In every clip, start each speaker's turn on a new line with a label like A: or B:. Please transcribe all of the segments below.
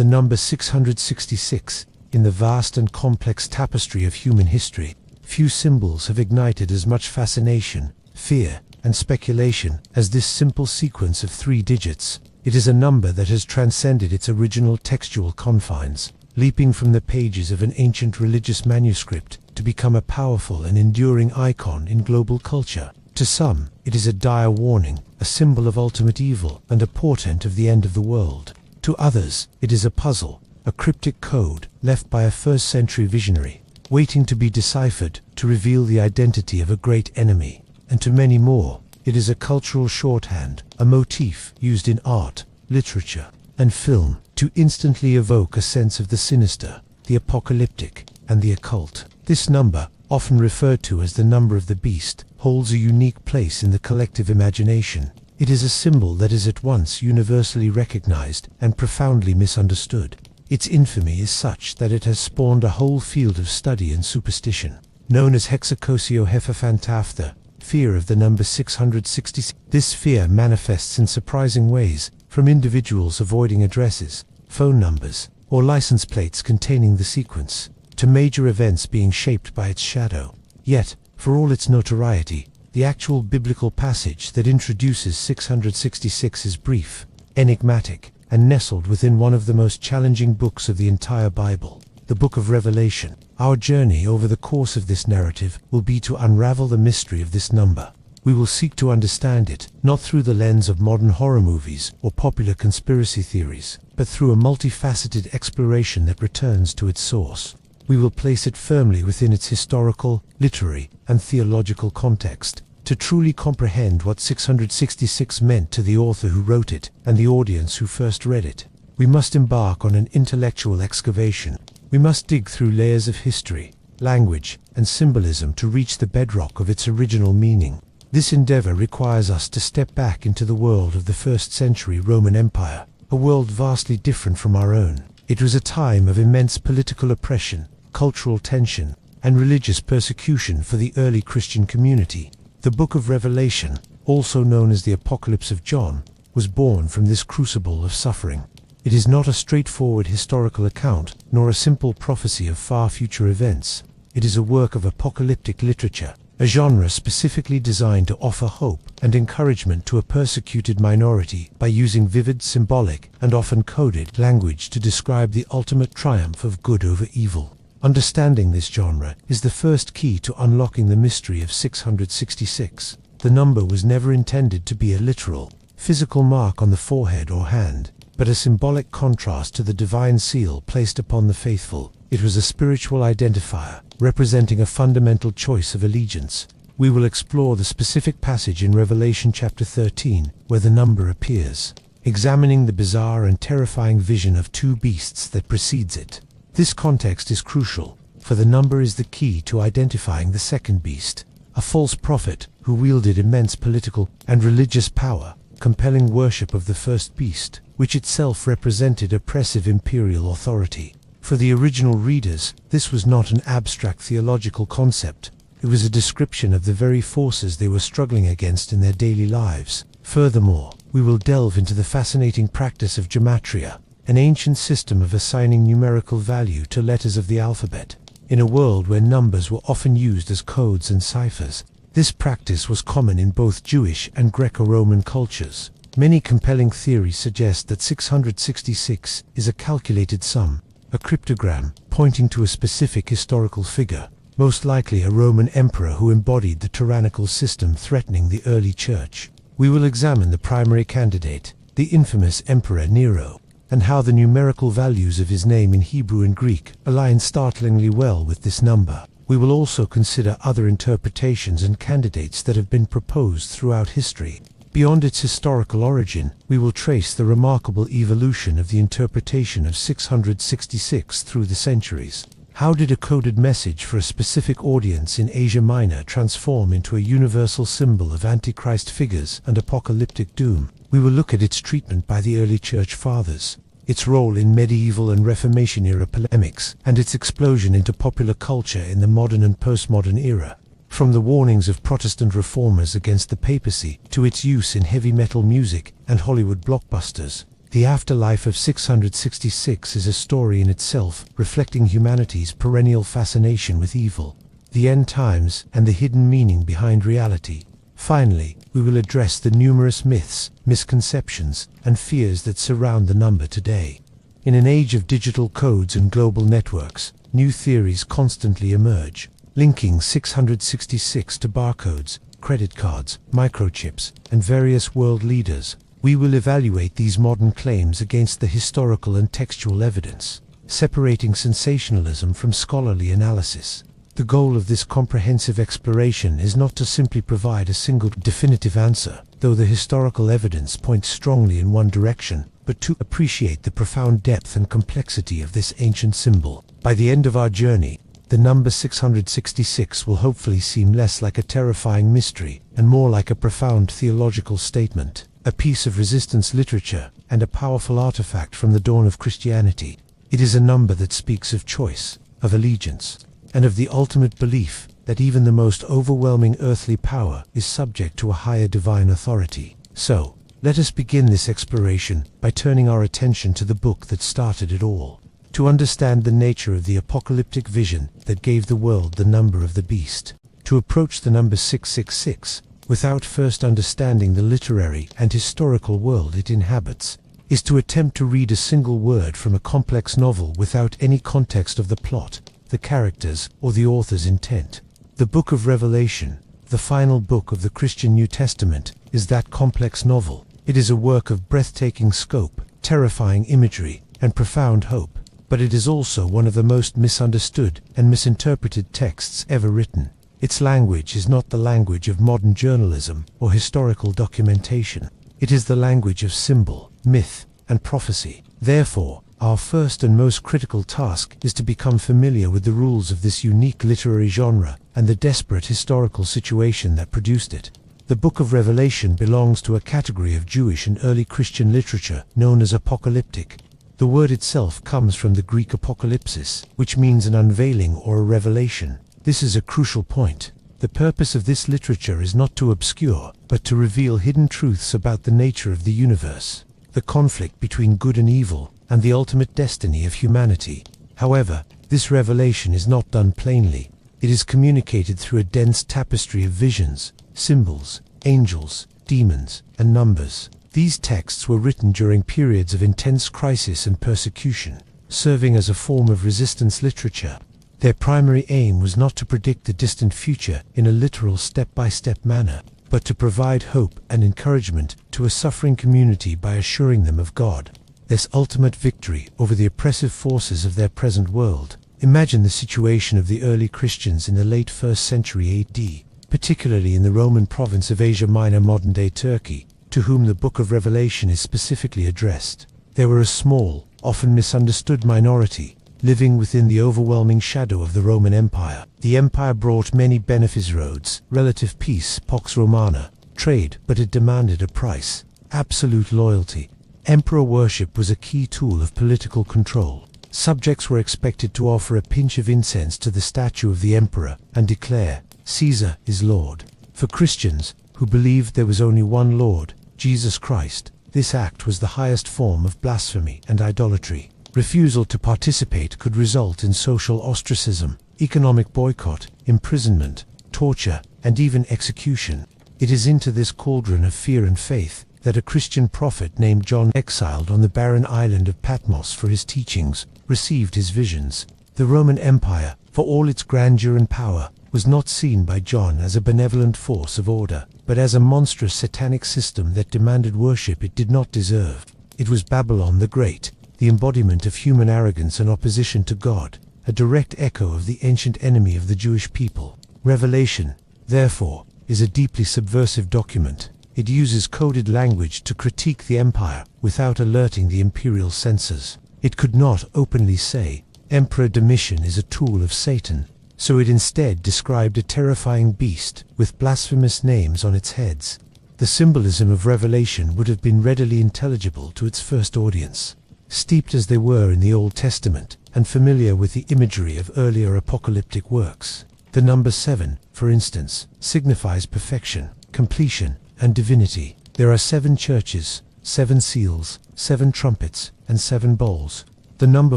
A: The number 666, in the vast and complex tapestry of human history, few symbols have ignited as much fascination, fear, and speculation as this simple sequence of 3 digits. It is a number that has transcended its original textual confines, leaping from the pages of an ancient religious manuscript to become a powerful and enduring icon in global culture. To some, it is a dire warning, a symbol of ultimate evil, and a portent of the end of the world. To others, it is a puzzle, a cryptic code left by a first-century visionary, waiting to be deciphered to reveal the identity of a great enemy. And to many more, it is a cultural shorthand, a motif used in art, literature, and film to instantly evoke a sense of the sinister, the apocalyptic, and the occult. This number, often referred to as the number of the beast, holds a unique place in the collective imagination. It is a symbol that is at once universally recognized and profoundly misunderstood. Its infamy is such that it has spawned a whole field of study and superstition, known as hexakosiohephaphantaphtha, fear of the number 666. This fear manifests in surprising ways, from individuals avoiding addresses, phone numbers, or license plates containing the sequence, to major events being shaped by its shadow. Yet, for all its notoriety, the actual biblical passage that introduces 666 is brief, enigmatic, and nestled within one of the most challenging books of the entire Bible, the Book of Revelation. Our journey over the course of this narrative will be to unravel the mystery of this number. We will seek to understand it, not through the lens of modern horror movies or popular conspiracy theories, but through a multifaceted exploration that returns to its source. We will place it firmly within its historical, literary, and theological context, to truly comprehend what 666 meant to the author who wrote it and the audience who first read it. We must embark on an intellectual excavation. We must dig through layers of history, language, and symbolism to reach the bedrock of its original meaning. This endeavor requires us to step back into the world of the first-century Roman Empire, a world vastly different from our own. It was a time of immense political oppression, cultural tension, and religious persecution for the early Christian community. The Book of Revelation, also known as the Apocalypse of John, was born from this crucible of suffering. It is not a straightforward historical account, nor a simple prophecy of far future events. It is a work of apocalyptic literature, a genre specifically designed to offer hope and encouragement to a persecuted minority by using vivid, symbolic, and often coded language to describe the ultimate triumph of good over evil. Understanding this genre is the first key to unlocking the mystery of 666. The number was never intended to be a literal, physical mark on the forehead or hand, but a symbolic contrast to the divine seal placed upon the faithful. It was a spiritual identifier, representing a fundamental choice of allegiance. We will explore the specific passage in Revelation chapter 13, where the number appears, examining the bizarre and terrifying vision of 2 beasts that precedes it. This context is crucial, for the number is the key to identifying the second beast, a false prophet who wielded immense political and religious power, compelling worship of the first beast, which itself represented oppressive imperial authority. For the original readers, this was not an abstract theological concept. It was a description of the very forces they were struggling against in their daily lives. Furthermore, we will delve into the fascinating practice of gematria, an ancient system of assigning numerical value to letters of the alphabet. In a world where numbers were often used as codes and ciphers, this practice was common in both Jewish and Greco-Roman cultures. Many compelling theories suggest that 666 is a calculated sum, a cryptogram pointing to a specific historical figure, most likely a Roman emperor who embodied the tyrannical system threatening the early church. We will examine the primary candidate, the infamous Emperor Nero, and how the numerical values of his name in Hebrew and Greek align startlingly well with this number. We will also consider other interpretations and candidates that have been proposed throughout history. Beyond its historical origin, we will trace the remarkable evolution of the interpretation of 666 through the centuries. How did a coded message for a specific audience in Asia Minor transform into a universal symbol of Antichrist figures and apocalyptic doom? We will look at its treatment by the early Church Fathers, its role in medieval and Reformation-era polemics, and its explosion into popular culture in the modern and postmodern era. From the warnings of Protestant reformers against the papacy to its use in heavy metal music and Hollywood blockbusters, The afterlife of 666 is a story in itself, reflecting humanity's perennial fascination with evil, the end times, and the hidden meaning behind reality. Finally, we will address the numerous myths, misconceptions, and fears that surround the number today. In an age of digital codes and global networks, new theories constantly emerge, linking 666 to barcodes, credit cards, microchips, and various world leaders. We will evaluate these modern claims against the historical and textual evidence, separating sensationalism from scholarly analysis. The goal of this comprehensive exploration is not to simply provide a single definitive answer, though the historical evidence points strongly in one direction, but to appreciate the profound depth and complexity of this ancient symbol. By the end of our journey, the number 666 will hopefully seem less like a terrifying mystery and more like a profound theological statement, a piece of resistance literature, and a powerful artifact from the dawn of Christianity. It is a number that speaks of choice, of allegiance, and of the ultimate belief that even the most overwhelming earthly power is subject to a higher divine authority. So, let us begin this exploration by turning our attention to the book that started it all. To understand the nature of the apocalyptic vision that gave the world the number of the beast, to approach the number 666 without first understanding the literary and historical world it inhabits, is to attempt to read a single word from a complex novel without any context of the plot, the characters, or the author's intent. The Book of Revelation, the final book of the Christian New Testament, is that complex novel. It is a work of breathtaking scope, terrifying imagery, and profound hope, but it is also one of the most misunderstood and misinterpreted texts ever written. Its language is not the language of modern journalism or historical documentation. It is the language of symbol, myth, and prophecy. Therefore, our first and most critical task is to become familiar with the rules of this unique literary genre and the desperate historical situation that produced it. The Book of Revelation belongs to a category of Jewish and early Christian literature known as apocalyptic. The word itself comes from the Greek apocalypsis, which means an unveiling or a revelation. This is a crucial point. The purpose of this literature is not to obscure, but to reveal hidden truths about the nature of the universe, the conflict between good and evil, and the ultimate destiny of humanity. However, this revelation is not done plainly. It is communicated through a dense tapestry of visions, symbols, angels, demons, and numbers. These texts were written during periods of intense crisis and persecution, serving as a form of resistance literature. Their primary aim was not to predict the distant future in a literal step-by-step manner, but to provide hope and encouragement to a suffering community by assuring them of God, this ultimate victory over the oppressive forces of their present world. Imagine the situation of the early Christians in the late 1st century AD, particularly in the Roman province of Asia Minor, modern-day Turkey, to whom the Book of Revelation is specifically addressed. They were a small, often misunderstood minority, living within the overwhelming shadow of the Roman Empire. The empire brought many benefits: roads, relative peace, pax romana, trade, but it demanded a price: absolute loyalty. Emperor worship was a key tool of political control. Subjects were expected to offer a pinch of incense to the statue of the emperor and declare, "Caesar is Lord." For Christians, who believed there was only one Lord, Jesus Christ, this act was the highest form of blasphemy and idolatry. Refusal to participate could result in social ostracism, economic boycott, imprisonment, torture, and even execution. It is into this cauldron of fear and faith that a Christian prophet named John, exiled on the barren island of Patmos for his teachings, received his visions. The Roman Empire, for all its grandeur and power, was not seen by John as a benevolent force of order, but as a monstrous satanic system that demanded worship it did not deserve. It was Babylon the Great, the embodiment of human arrogance and opposition to God, a direct echo of the ancient enemy of the Jewish people. Revelation, therefore, is a deeply subversive document. It uses coded language to critique the empire without alerting the imperial censors. It could not openly say, "Emperor Domitian is a tool of Satan," so it instead described a terrifying beast with blasphemous names on its heads. The symbolism of Revelation would have been readily intelligible to its first audience, steeped as they were in the Old Testament and familiar with the imagery of earlier apocalyptic works. The number 7, for instance, signifies perfection, completion, and divinity. There are 7 churches, 7 seals, 7 trumpets, and 7 bowls. The number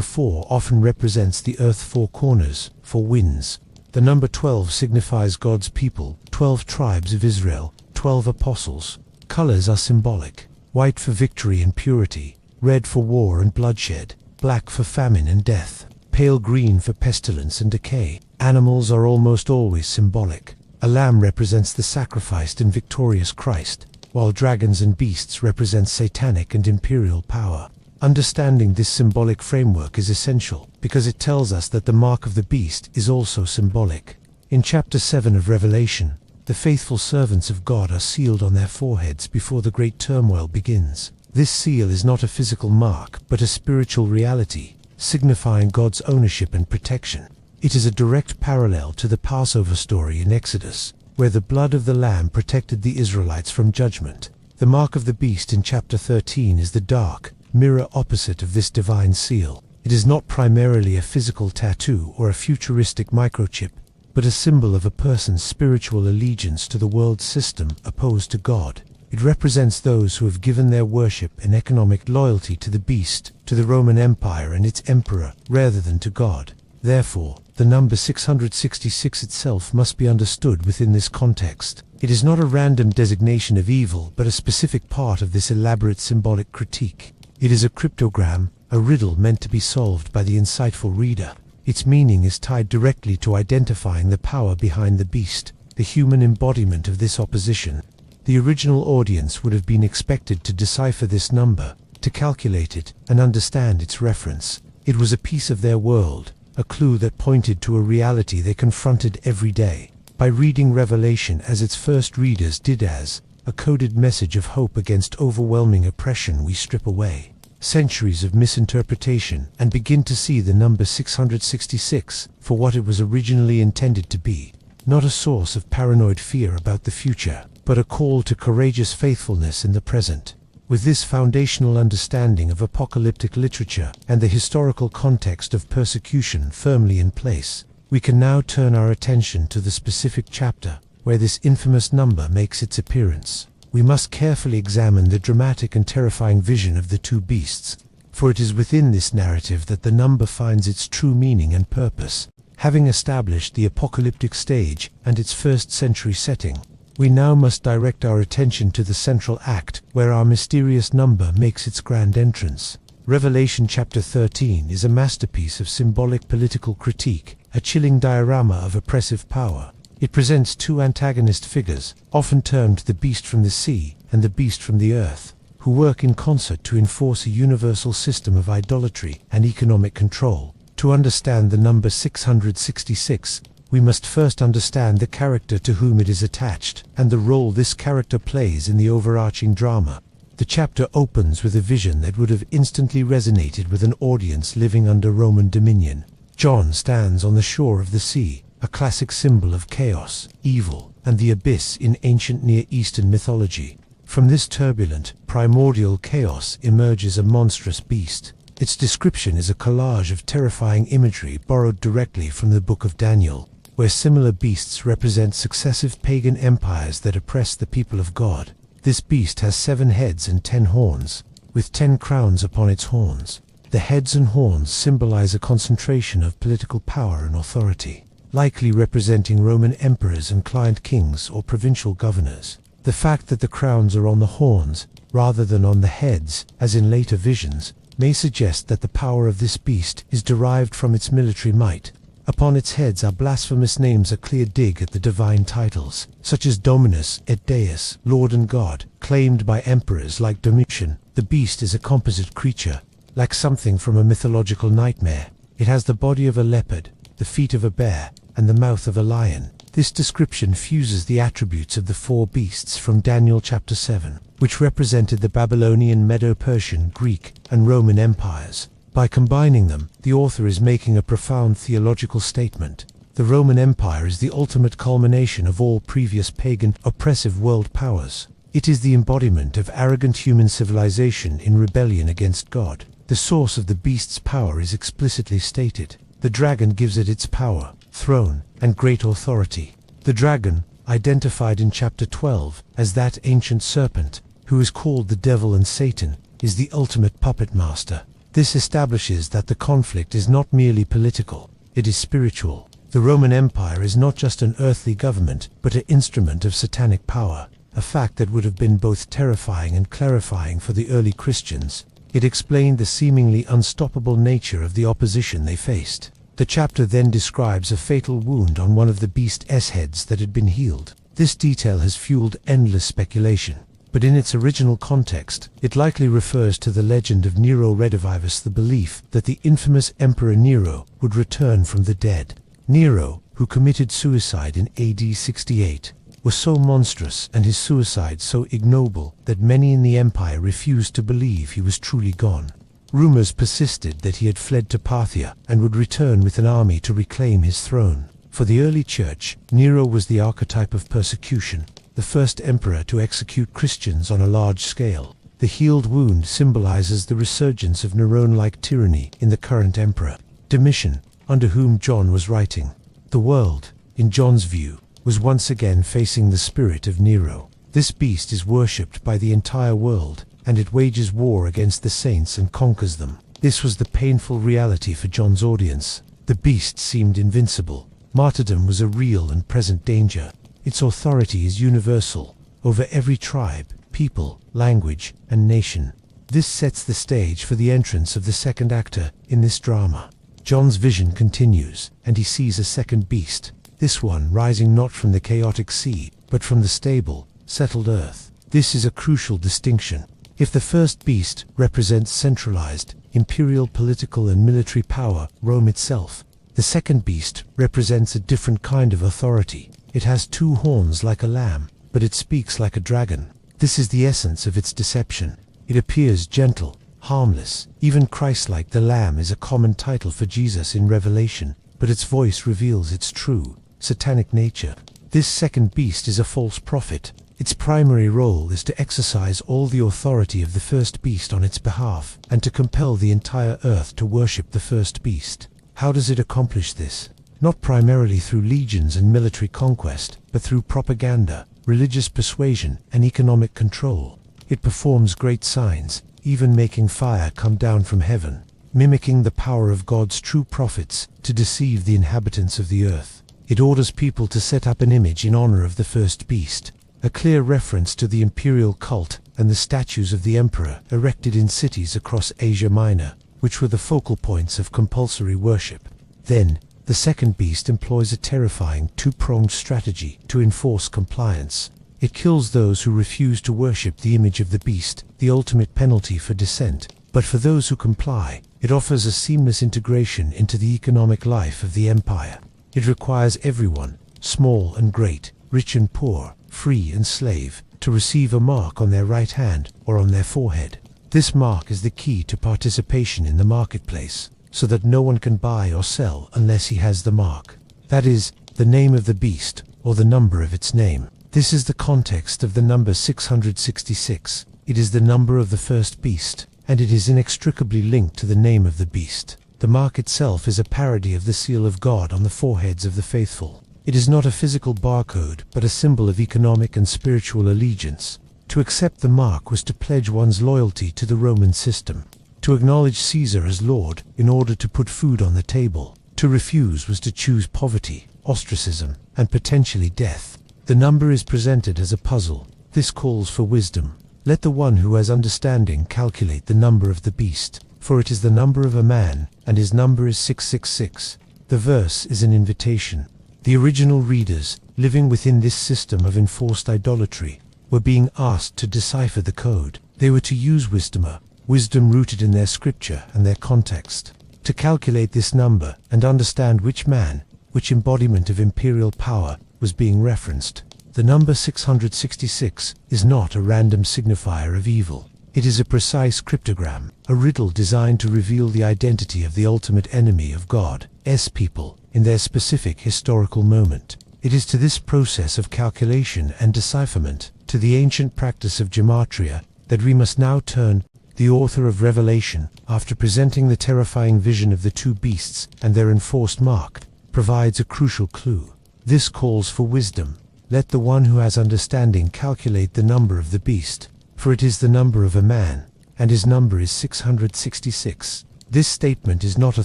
A: 4 often represents the earth's 4 corners, 4 winds. The number 12 signifies God's people, 12 tribes of Israel, 12 apostles. Colors are symbolic: white for victory and purity, red for war and bloodshed, black for famine and death, pale green for pestilence and decay. Animals are almost always symbolic. A lamb represents the sacrificed and victorious Christ, while dragons and beasts represent satanic and imperial power. Understanding this symbolic framework is essential, because it tells us that the mark of the beast is also symbolic. In chapter 7 of Revelation, the faithful servants of God are sealed on their foreheads before the great turmoil begins. This seal is not a physical mark, but a spiritual reality, signifying God's ownership and protection. It is a direct parallel to the Passover story in Exodus, where the blood of the lamb protected the Israelites from judgment. The mark of the beast in chapter 13 is the dark, mirror opposite of this divine seal. It is not primarily a physical tattoo or a futuristic microchip, but a symbol of a person's spiritual allegiance to the world system opposed to God. It represents those who have given their worship and economic loyalty to the beast, to the Roman Empire and its emperor, rather than to God. Therefore, the number 666 itself must be understood within this context. It is not a random designation of evil, but a specific part of this elaborate symbolic critique. It is a cryptogram, a riddle meant to be solved by the insightful reader. Its meaning is tied directly to identifying the power behind the beast, the human embodiment of this opposition. The original audience would have been expected to decipher this number, to calculate it, and understand its reference. It was a piece of their world, a clue that pointed to a reality they confronted every day. By reading Revelation as its first readers did, as a coded message of hope against overwhelming oppression, we strip away centuries of misinterpretation and begin to see the number 666 for what it was originally intended to be: not a source of paranoid fear about the future, but a call to courageous faithfulness in the present. With this foundational understanding of apocalyptic literature and the historical context of persecution firmly in place, we can now turn our attention to the specific chapter where this infamous number makes its appearance. We must carefully examine the dramatic and terrifying vision of the two beasts, for it is within this narrative that the number finds its true meaning and purpose. Having established the apocalyptic stage and its first-century setting, we now must direct our attention to the central act where our mysterious number makes its grand entrance. Revelation chapter 13 is a masterpiece of symbolic political critique, a chilling diorama of oppressive power. It presents two antagonist figures, often termed the beast from the sea and the beast from the earth, who work in concert to enforce a universal system of idolatry and economic control. To understand the number 666, we must first understand the character to whom it is attached, and the role this character plays in the overarching drama. The chapter opens with a vision that would have instantly resonated with an audience living under Roman dominion. John stands on the shore of the sea, a classic symbol of chaos, evil, and the abyss in ancient Near Eastern mythology. From this turbulent, primordial chaos emerges a monstrous beast. Its description is a collage of terrifying imagery borrowed directly from the Book of Daniel, where similar beasts represent successive pagan empires that oppress the people of God. This beast has 7 heads and 10 horns, with 10 crowns upon its horns. The heads and horns symbolize a concentration of political power and authority, likely representing Roman emperors and client kings or provincial governors. The fact that the crowns are on the horns, rather than on the heads, as in later visions, may suggest that the power of this beast is derived from its military might. Upon its heads are blasphemous names, a clear dig at the divine titles, such as Dominus et Deus, Lord and God, claimed by emperors like Domitian. The beast is a composite creature, like something from a mythological nightmare. It has the body of a leopard, the feet of a bear, and the mouth of a lion. This description fuses the attributes of the 4 beasts from Daniel chapter 7, which represented the Babylonian, Medo-Persian, Greek, and Roman empires. By combining them, the author is making a profound theological statement. The Roman Empire is the ultimate culmination of all previous pagan, oppressive world powers. It is the embodiment of arrogant human civilization in rebellion against God. The source of the beast's power is explicitly stated. The dragon gives it its power, throne, and great authority. The dragon, identified in chapter 12 as that ancient serpent, who is called the devil and Satan, is the ultimate puppet master. This establishes that the conflict is not merely political, it is spiritual. The Roman Empire is not just an earthly government, but an instrument of satanic power, a fact that would have been both terrifying and clarifying for the early Christians. It explained the seemingly unstoppable nature of the opposition they faced. The chapter then describes a fatal wound on one of the beast's heads that had been healed. This detail has fueled endless speculation, but in its original context, it likely refers to the legend of Nero Redivivus, the belief that the infamous Emperor Nero would return from the dead. Nero, who committed suicide in AD 68, was so monstrous and his suicide so ignoble that many in the empire refused to believe he was truly gone. Rumors persisted that he had fled to Parthia and would return with an army to reclaim his throne. For the early church, Nero was the archetype of persecution, the first emperor to execute Christians on a large scale. The healed wound symbolizes the resurgence of Nerone-like tyranny in the current emperor, Domitian, under whom John was writing. The world, in John's view, was once again facing the spirit of Nero. This beast is worshipped by the entire world, and it wages war against the saints and conquers them. This was the painful reality for John's audience. The beast seemed invincible. Martyrdom was a real and present danger. Its authority is universal, over every tribe, people, language, and nation. This sets the stage for the entrance of the second actor in this drama. John's vision continues, and he sees a second beast, this one rising not from the chaotic sea, but from the stable, settled earth. This is a crucial distinction. If the first beast represents centralized, imperial political and military power, Rome itself, the second beast represents a different kind of authority. It has two horns like a lamb, but it speaks like a dragon. This is the essence of its deception. It appears gentle, harmless, even Christ-like. The Lamb is a common title for Jesus in Revelation, but its voice reveals its true, satanic nature. This second beast is a false prophet. Its primary role is to exercise all the authority of the first beast on its behalf, and to compel the entire earth to worship the first beast. How does it accomplish this? Not primarily through legions and military conquest, but through propaganda, religious persuasion, and economic control. It performs great signs, even making fire come down from heaven, mimicking the power of God's true prophets to deceive the inhabitants of the earth. It orders people to set up an image in honor of the first beast, a clear reference to the imperial cult and the statues of the emperor erected in cities across Asia Minor, which were the focal points of compulsory worship. Then, the second beast employs a terrifying two-pronged strategy to enforce compliance. It kills those who refuse to worship the image of the beast, the ultimate penalty for dissent. But for those who comply, it offers a seamless integration into the economic life of the empire. It requires everyone, small and great, rich and poor, free and slave, to receive a mark on their right hand or on their forehead. This mark is the key to participation in the marketplace, so that no one can buy or sell unless he has the mark. That is, the name of the beast, or the number of its name. This is the context of the number 666. It is the number of the first beast, and it is inextricably linked to the name of the beast. The mark itself is a parody of the seal of God on the foreheads of the faithful. It is not a physical barcode, but a symbol of economic and spiritual allegiance. To accept the mark was to pledge one's loyalty to the Roman system. To acknowledge Caesar as Lord in order to put food on the table. To refuse was to choose poverty, ostracism, and potentially death. The number is presented as a puzzle. This calls for wisdom. Let the one who has understanding calculate the number of the beast, for it is the number of a man, and his number is 666. The verse is an invitation. The original readers, living within this system of enforced idolatry, were being asked to decipher the code. They were to use wisdom rooted in their scripture and their context, to calculate this number and understand which man, which embodiment of imperial power was being referenced. The number 666 is not a random signifier of evil. It is a precise cryptogram, a riddle designed to reveal the identity of the ultimate enemy of God's people in their specific historical moment. It is to this process of calculation and decipherment, to the ancient practice of gematria, that we must now turn. The author of Revelation, after presenting the terrifying vision of the two beasts and their enforced mark, provides a crucial clue. This calls for wisdom. Let the one who has understanding calculate the number of the beast, for it is the number of a man, and his number is 666. This statement is not a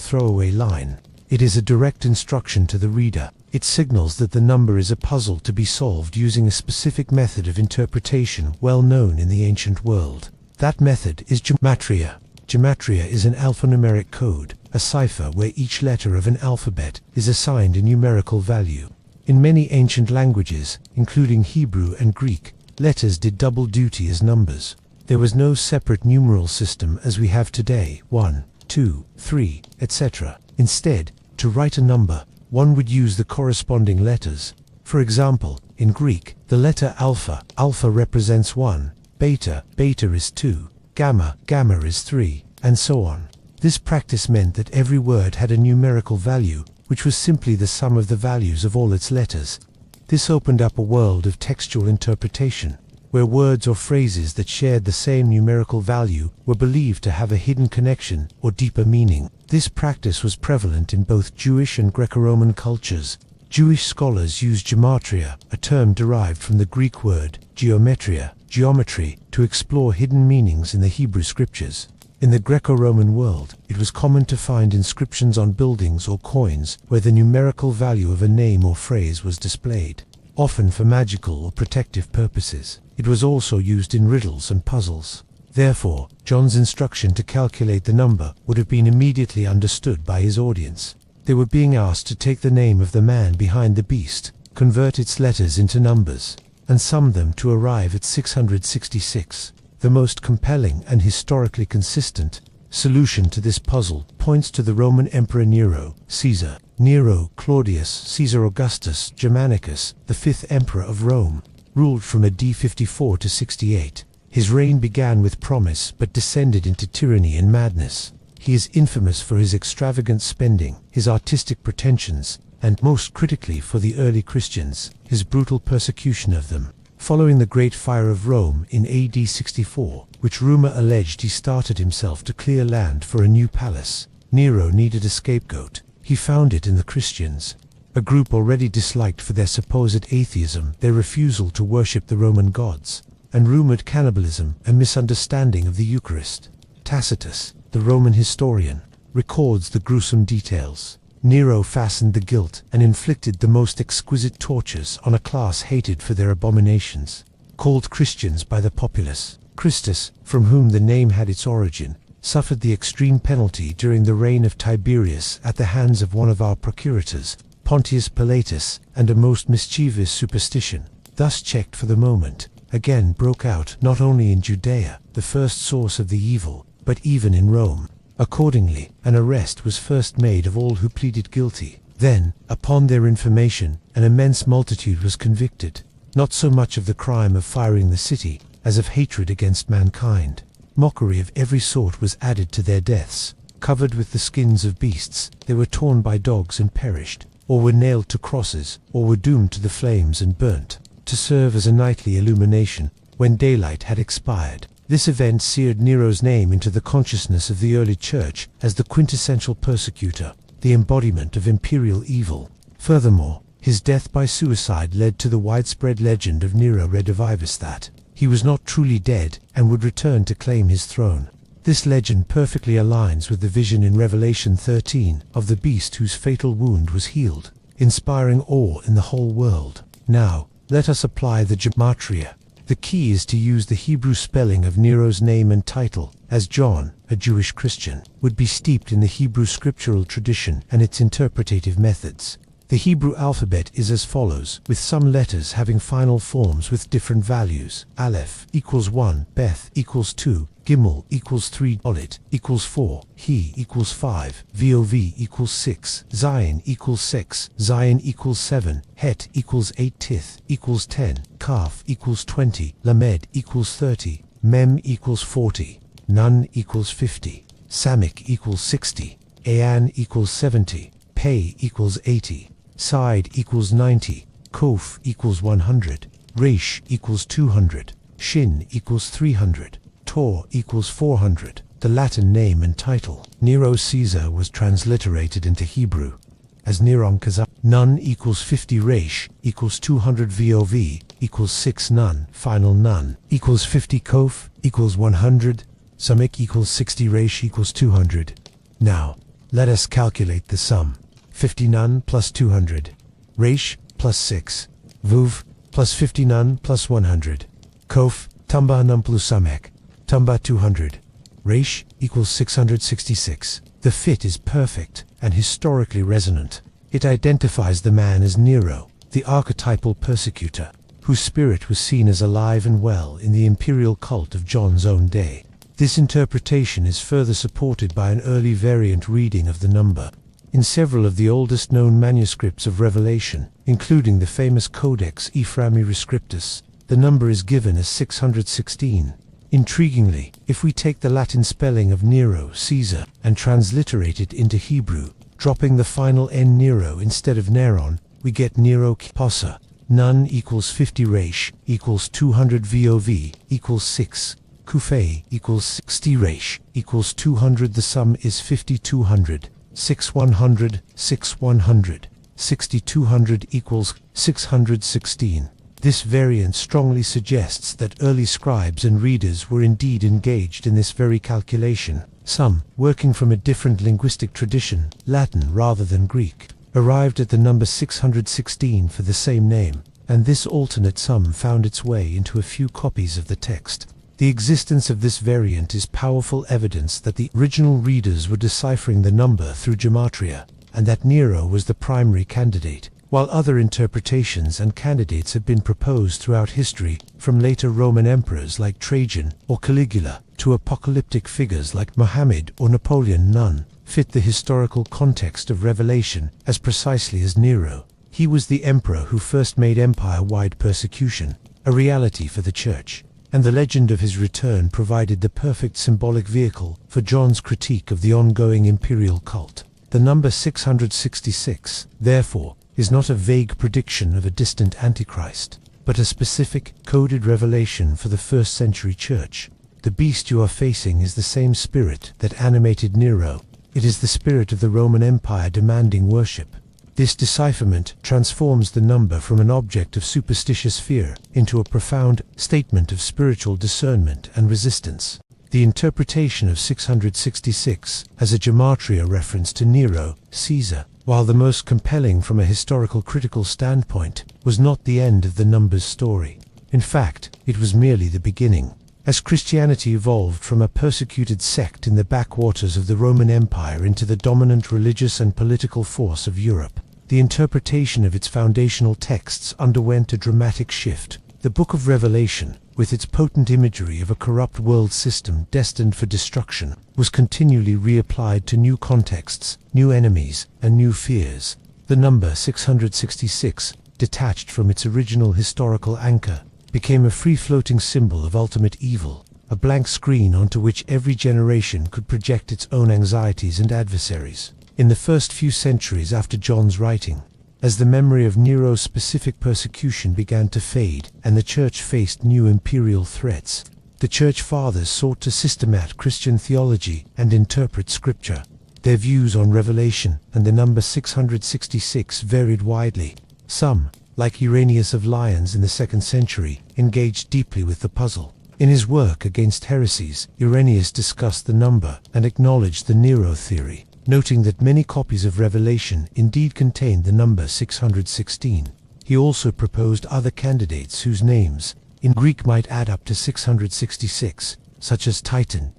A: throwaway line. It is a direct instruction to the reader. It signals that the number is a puzzle to be solved using a specific method of interpretation well known in the ancient world. That method is gematria. Gematria is an alphanumeric code, a cipher where each letter of an alphabet is assigned a numerical value. In many ancient languages, including Hebrew and Greek, letters did double duty as numbers. There was no separate numeral system as we have today, 1, 2, 3, etc. Instead, to write a number, one would use the corresponding letters. For example, in Greek, the letter alpha represents 1, beta is 2, gamma is 3, and so on. This practice meant that every word had a numerical value, which was simply the sum of the values of all its letters. This opened up a world of textual interpretation, where words or phrases that shared the same numerical value were believed to have a hidden connection or deeper meaning. This practice was prevalent in both Jewish and Greco-Roman cultures. Jewish scholars use gematria, a term derived from the Greek word geometria, geometry, to explore hidden meanings in the Hebrew scriptures. In the Greco-Roman world, it was common to find inscriptions on buildings or coins where the numerical value of a name or phrase was displayed, often for magical or protective purposes. It was also used in riddles and puzzles. Therefore, John's instruction to calculate the number would have been immediately understood by his audience. They were being asked to take the name of the man behind the beast, convert its letters into numbers, and sum them to arrive at 666. The most compelling and historically consistent solution to this puzzle points to the Roman Emperor Nero, Caesar, Nero Claudius Caesar Augustus Germanicus, the 5th Emperor of Rome, ruled from AD 54 to 68. His reign began with promise but descended into tyranny and madness. He is infamous for his extravagant spending, his artistic pretensions, and most critically for the early Christians, his brutal persecution of them. Following the Great Fire of Rome in AD 64, which rumor alleged he started himself to clear land for a new palace, Nero needed a scapegoat. He found it in the Christians, a group already disliked for their supposed atheism, their refusal to worship the Roman gods, and rumored cannibalism and misunderstanding of the Eucharist. Tacitus, the Roman historian, records the gruesome details. Nero fastened the guilt and inflicted the most exquisite tortures on a class hated for their abominations. Called Christians by the populace, Christus, from whom the name had its origin, suffered the extreme penalty during the reign of Tiberius at the hands of one of our procurators, Pontius Pilatus, and a most mischievous superstition, thus checked for the moment, again broke out not only in Judea, the first source of the evil, but even in Rome. Accordingly, an arrest was first made of all who pleaded guilty. Then, upon their information, an immense multitude was convicted, not so much of the crime of firing the city, as of hatred against mankind. Mockery of every sort was added to their deaths. Covered with the skins of beasts, they were torn by dogs and perished, or were nailed to crosses, or were doomed to the flames and burnt, to serve as a nightly illumination, when daylight had expired. This event seared Nero's name into the consciousness of the early church as the quintessential persecutor, the embodiment of imperial evil. Furthermore, his death by suicide led to the widespread legend of Nero Redivivus that he was not truly dead and would return to claim his throne. This legend perfectly aligns with the vision in Revelation 13 of the beast whose fatal wound was healed, inspiring awe in the whole world. Now, let us apply the gematria. The key is to use the Hebrew spelling of Nero's name and title, as John, a Jewish Christian, would be steeped in the Hebrew scriptural tradition and its interpretative methods. The Hebrew alphabet is as follows, with some letters having final forms with different values. Aleph equals 1, Beth equals 2, Gimel equals 3, Dalet equals 4, He equals 5, Vov equals 6, Zion equals 6, Zion equals 7, Het equals 8, Tith equals 10, Kaf equals 20, Lamed equals 30, Mem equals 40, Nun equals 50, Samik equals 60, Ayan equals 70, Pei equals 80, Side equals 90, Kof equals 100, Resh equals 200, Shin equals 300, Tor equals 400. The Latin name and title. Nero Caesar was transliterated into Hebrew as Neron Kazak. Nun equals 50, Resh equals 200, Vov equals 6 nun, final nun, equals 50 kof, equals 100, summik equals 60 resh equals 200. Now, let us calculate the sum. 50 nun plus 200, resh plus 6, vuv plus 50 nun plus 100, kof, tamba num plus sumek, tamba 200, resh equals 666. The fit is perfect and historically resonant. It identifies the man as Nero, the archetypal persecutor, whose spirit was seen as alive and well in the imperial cult of John's own day. This interpretation is further supported by an early variant reading of the number. In several of the oldest known manuscripts of Revelation, including the famous Codex Ephremi Rescriptus, the number is given as 616. Intriguingly, if we take the Latin spelling of Nero, Caesar, and transliterate it into Hebrew, dropping the final N Nero instead of Neron, we get Nero Possa. Nun equals 50 resh equals 200 VOV equals 6. Kufe equals 60 resh equals 200. The sum is 5200. 6 100, 6 100, 60 200 equals 616. This variant strongly suggests that early scribes and readers were indeed engaged in this very calculation. Some, working from a different linguistic tradition, Latin rather than Greek, arrived at the number 616 for the same name, and this alternate sum found its way into a few copies of the text. The existence of this variant is powerful evidence that the original readers were deciphering the number through gematria, and that Nero was the primary candidate, while other interpretations and candidates have been proposed throughout history, from later Roman emperors like Trajan or Caligula to apocalyptic figures like Muhammad or Napoleon. None fit the historical context of Revelation as precisely as Nero. He was the emperor who first made empire-wide persecution a reality for the Church, and the legend of his return provided the perfect symbolic vehicle for John's critique of the ongoing imperial cult. The number 666, therefore, is not a vague prediction of a distant Antichrist, but a specific, coded revelation for the first-century Church. The beast you are facing is the same spirit that animated Nero. It is the spirit of the Roman Empire demanding worship. This decipherment transforms the number from an object of superstitious fear into a profound statement of spiritual discernment and resistance. The interpretation of 666 as a gematria reference to Nero, Caesar, while the most compelling from a historical critical standpoint, was not the end of the number's story. In fact, it was merely the beginning. As Christianity evolved from a persecuted sect in the backwaters of the Roman Empire into the dominant religious and political force of Europe, the interpretation of its foundational texts underwent a dramatic shift. The Book of Revelation, with its potent imagery of a corrupt world system destined for destruction, was continually reapplied to new contexts, new enemies, and new fears. The number 666, detached from its original historical anchor, became a free-floating symbol of ultimate evil, a blank screen onto which every generation could project its own anxieties and adversaries. In the first few centuries after John's writing, as the memory of Nero's specific persecution began to fade and the Church faced new imperial threats, the Church Fathers sought to systematize Christian theology and interpret Scripture. Their views on Revelation and the number 666 varied widely. Some, like Irenaeus of Lyons in the 2nd century, engaged deeply with the puzzle. In his work Against Heresies, Irenaeus discussed the number and acknowledged the Nero theory, noting that many copies of Revelation indeed contained the number 616. He also proposed other candidates whose names, in Greek, might add up to 666, such as Titan,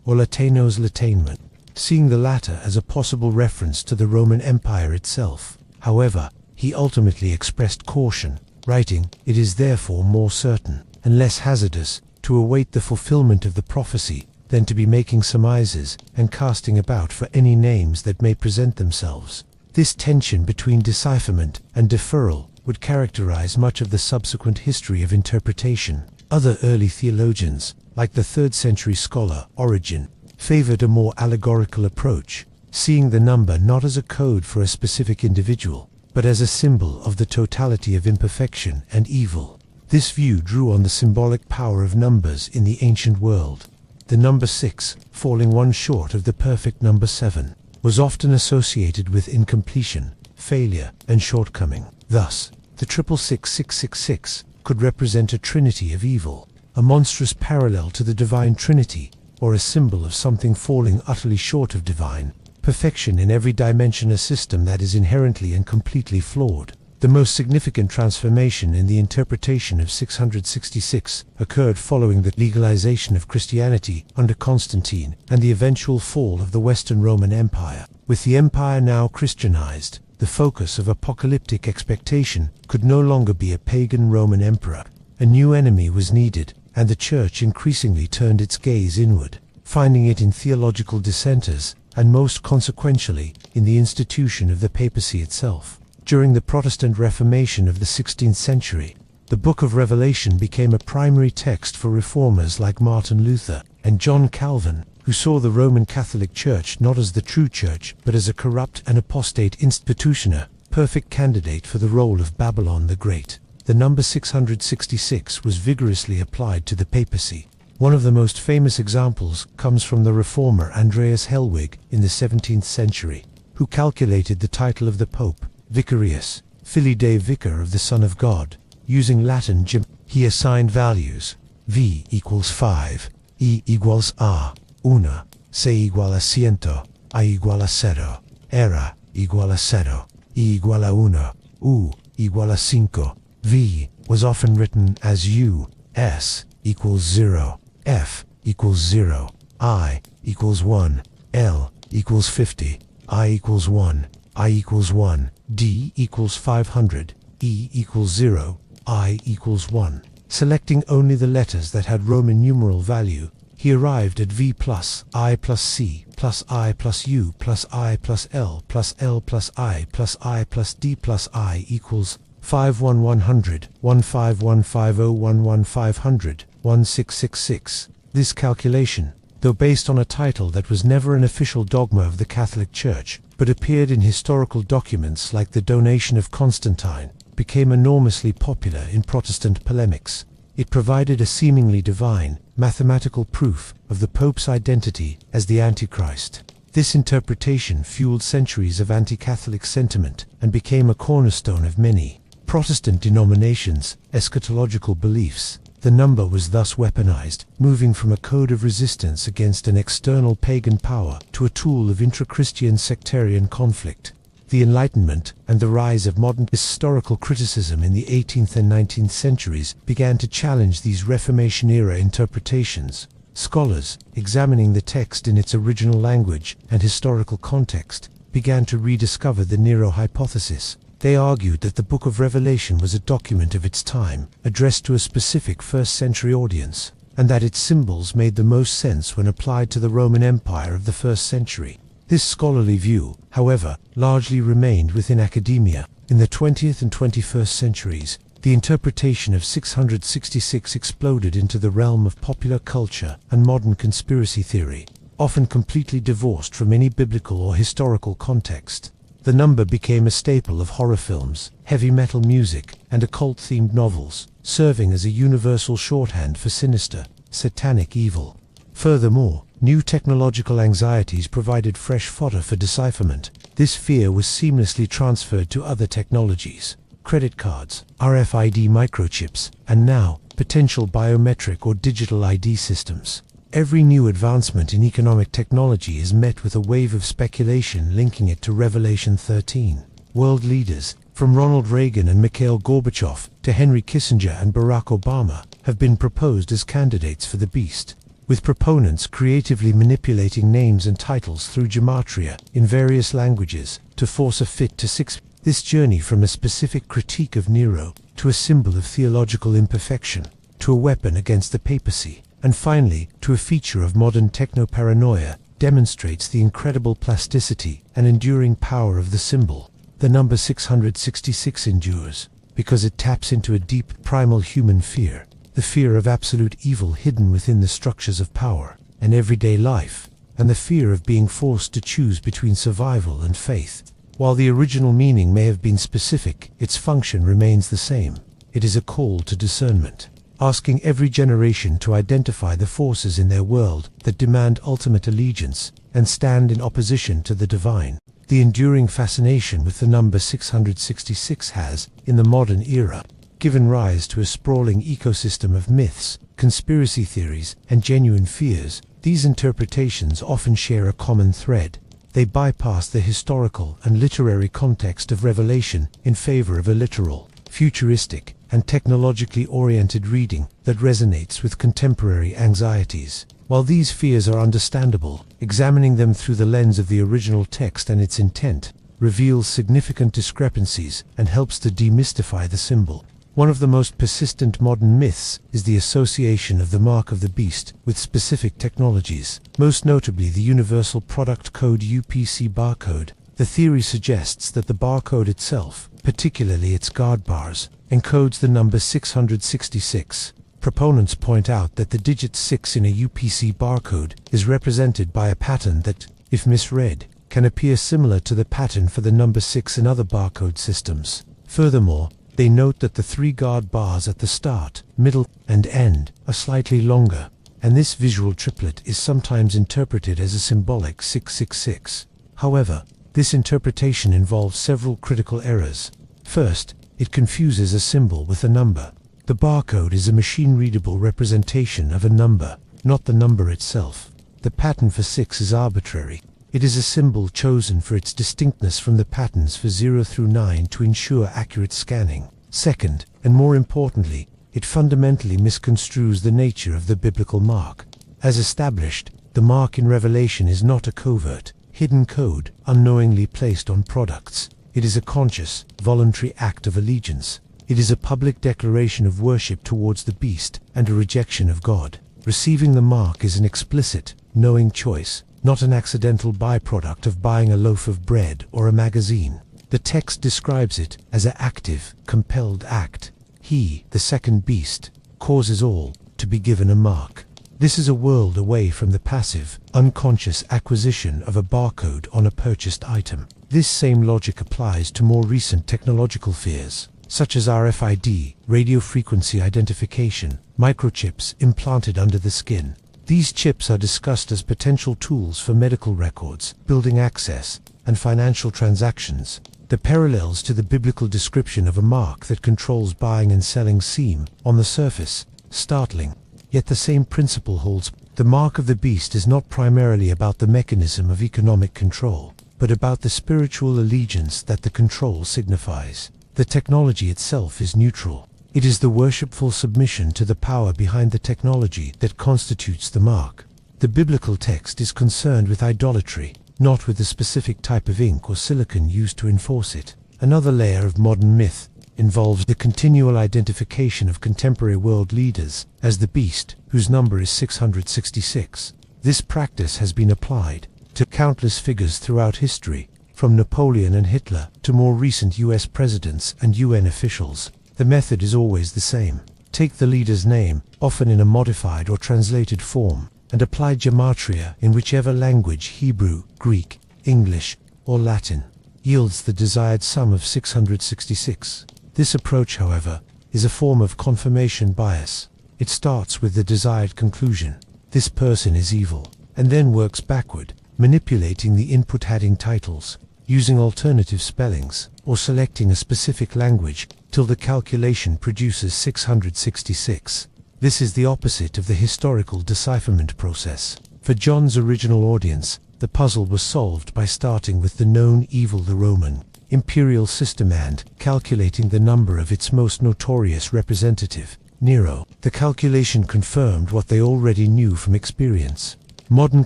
A: or Lateinos, Latainment, seeing the latter as a possible reference to the Roman Empire itself. However, he ultimately expressed caution, writing, "It is therefore more certain, and less hazardous, to await the fulfillment of the prophecy, than to be making surmises and casting about for any names that may present themselves." This tension between decipherment and deferral would characterize much of the subsequent history of interpretation. Other early theologians, like the 3rd century scholar Origen, favored a more allegorical approach, seeing the number not as a code for a specific individual, but as a symbol of the totality of imperfection and evil. This view drew on the symbolic power of numbers in the ancient world. The number 6, falling one short of the perfect number 7, was often associated with incompletion, failure, and shortcoming. Thus, the 666, could represent a trinity of evil, a monstrous parallel to the divine trinity, or a symbol of something falling utterly short of divine perfection in every dimension, a system that is inherently and completely flawed. The most significant transformation in the interpretation of 666 occurred following the legalization of Christianity under Constantine and the eventual fall of the Western Roman Empire. With the empire now Christianized, the focus of apocalyptic expectation could no longer be a pagan Roman emperor. A new enemy was needed, and the Church increasingly turned its gaze inward, finding it in theological dissenters, and most consequentially, in the institution of the papacy itself. During the Protestant Reformation of the 16th century, the Book of Revelation became a primary text for reformers like Martin Luther and John Calvin, who saw the Roman Catholic Church not as the true church, but as a corrupt and apostate institution, perfect candidate for the role of Babylon the Great. The number 666 was vigorously applied to the papacy. One of the most famous examples comes from the reformer Andreas Hellwig in the 17th century, who calculated the title of the Pope, Vicarius, Filii Dei, Vicar of the Son of God, using Latin gematria. He assigned values: V equals 5, E equals A, una, C igual a ciento, A igual a cero, era igual a cero, E igual a uno, U igual a cinco. V was often written as U, S equals 0, F equals 0, I equals 1, L equals 50, I equals 1, I equals 1, D equals 500, E equals 0, I equals 1. Selecting only the letters that had Roman numeral value, he arrived at V plus I plus C plus I plus U plus I plus L plus L plus I plus I plus D plus I equals 51100, 15150, 11500, 1666. This calculation, though based on a title that was never an official dogma of the Catholic Church, but appeared in historical documents like the Donation of Constantine, became enormously popular in Protestant polemics. It provided a seemingly divine, mathematical proof of the Pope's identity as the Antichrist. This interpretation fueled centuries of anti-Catholic sentiment and became a cornerstone of many Protestant denominations' eschatological beliefs. The number was thus weaponized, moving from a code of resistance against an external pagan power to a tool of intra-Christian sectarian conflict. The Enlightenment and the rise of modern historical criticism in the 18th and 19th centuries began to challenge these Reformation-era interpretations. Scholars, examining the text in its original language and historical context, began to rediscover the Nero hypothesis. They argued that the Book of Revelation was a document of its time, addressed to a specific first-century audience, and that its symbols made the most sense when applied to the Roman Empire of the first century. This scholarly view, however, largely remained within academia. In the 20th and 21st centuries, the interpretation of 666 exploded into the realm of popular culture and modern conspiracy theory, often completely divorced from any biblical or historical context. The number became a staple of horror films, heavy metal music, and occult-themed novels, serving as a universal shorthand for sinister, satanic evil. Furthermore, new technological anxieties provided fresh fodder for decipherment. This fear was seamlessly transferred to other technologies: credit cards, RFID microchips, and now, potential biometric or digital ID systems. Every new advancement in economic technology is met with a wave of speculation linking it to Revelation 13. World leaders, from Ronald Reagan and Mikhail Gorbachev to Henry Kissinger and Barack Obama, have been proposed as candidates for the beast, with proponents creatively manipulating names and titles through gematria in various languages to force a fit to 6. This journey from a specific critique of Nero to a symbol of theological imperfection, to a weapon against the papacy, and finally, to a feature of modern techno-paranoia, demonstrates the incredible plasticity and enduring power of the symbol. The number 666 endures because it taps into a deep, primal human fear, the fear of absolute evil hidden within the structures of power and everyday life, and the fear of being forced to choose between survival and faith. While the original meaning may have been specific, its function remains the same. It is a call to discernment, asking every generation to identify the forces in their world that demand ultimate allegiance and stand in opposition to the divine. The enduring fascination with the number 666 has, in the modern era, given rise to a sprawling ecosystem of myths, conspiracy theories, and genuine fears. These interpretations often share a common thread. They bypass the historical and literary context of Revelation in favor of a literal, futuristic, and technologically oriented reading that resonates with contemporary anxieties. While these fears are understandable, examining them through the lens of the original text and its intent reveals significant discrepancies and helps to demystify the symbol. One of the most persistent modern myths is the association of the mark of the beast with specific technologies, most notably the Universal Product Code (UPC) barcode. The theory suggests that the barcode itself, particularly its guard bars, encodes the number 666. Proponents point out that the digit 6 in a UPC barcode is represented by a pattern that, if misread, can appear similar to the pattern for the number 6 in other barcode systems. Furthermore, they note that the 3 guard bars at the start, middle, and end are slightly longer, and this visual triplet is sometimes interpreted as a symbolic 666. However, this interpretation involves several critical errors. First, it confuses a symbol with a number. The barcode is a machine-readable representation of a number, not the number itself. The pattern for 6 is arbitrary. It is a symbol chosen for its distinctness from the patterns for 0 through 9 to ensure accurate scanning. Second, and more importantly, it fundamentally misconstrues the nature of the biblical mark. As established, the mark in Revelation is not a covert, hidden code unknowingly placed on products. It is a conscious, voluntary act of allegiance. It is a public declaration of worship towards the beast and a rejection of God. Receiving the mark is an explicit, knowing choice, not an accidental byproduct of buying a loaf of bread or a magazine. The text describes it as an active, compelled act. He, the second beast, causes all to be given a mark. This is a world away from the passive, unconscious acquisition of a barcode on a purchased item. This same logic applies to more recent technological fears, such as RFID, radio frequency identification, microchips implanted under the skin. These chips are discussed as potential tools for medical records, building access, and financial transactions. The parallels to the biblical description of a mark that controls buying and selling seem, on the surface, startling. Yet the same principle holds. The mark of the beast is not primarily about the mechanism of economic control, but about the spiritual allegiance that the control signifies. The technology itself is neutral. It is the worshipful submission to the power behind the technology that constitutes the mark. The biblical text is concerned with idolatry, not with the specific type of ink or silicon used to enforce it. Another layer of modern myth involves the continual identification of contemporary world leaders as the beast, whose number is 666. This practice has been applied to countless figures throughout history, from Napoleon and Hitler to more recent US presidents and UN officials. The method is always the same. Take the leader's name, often in a modified or translated form, and apply gematria in whichever language, Hebrew, Greek, English, or Latin, yields the desired sum of 666. This approach, however, is a form of confirmation bias. It starts with the desired conclusion, this person is evil, and then works backward, manipulating the input heading titles, using alternative spellings, or selecting a specific language, till the calculation produces 666. This is the opposite of the historical decipherment process. For John's original audience, the puzzle was solved by starting with the known evil, the Roman imperial system, and calculating the number of its most notorious representative, Nero. The calculation confirmed what they already knew from experience. Modern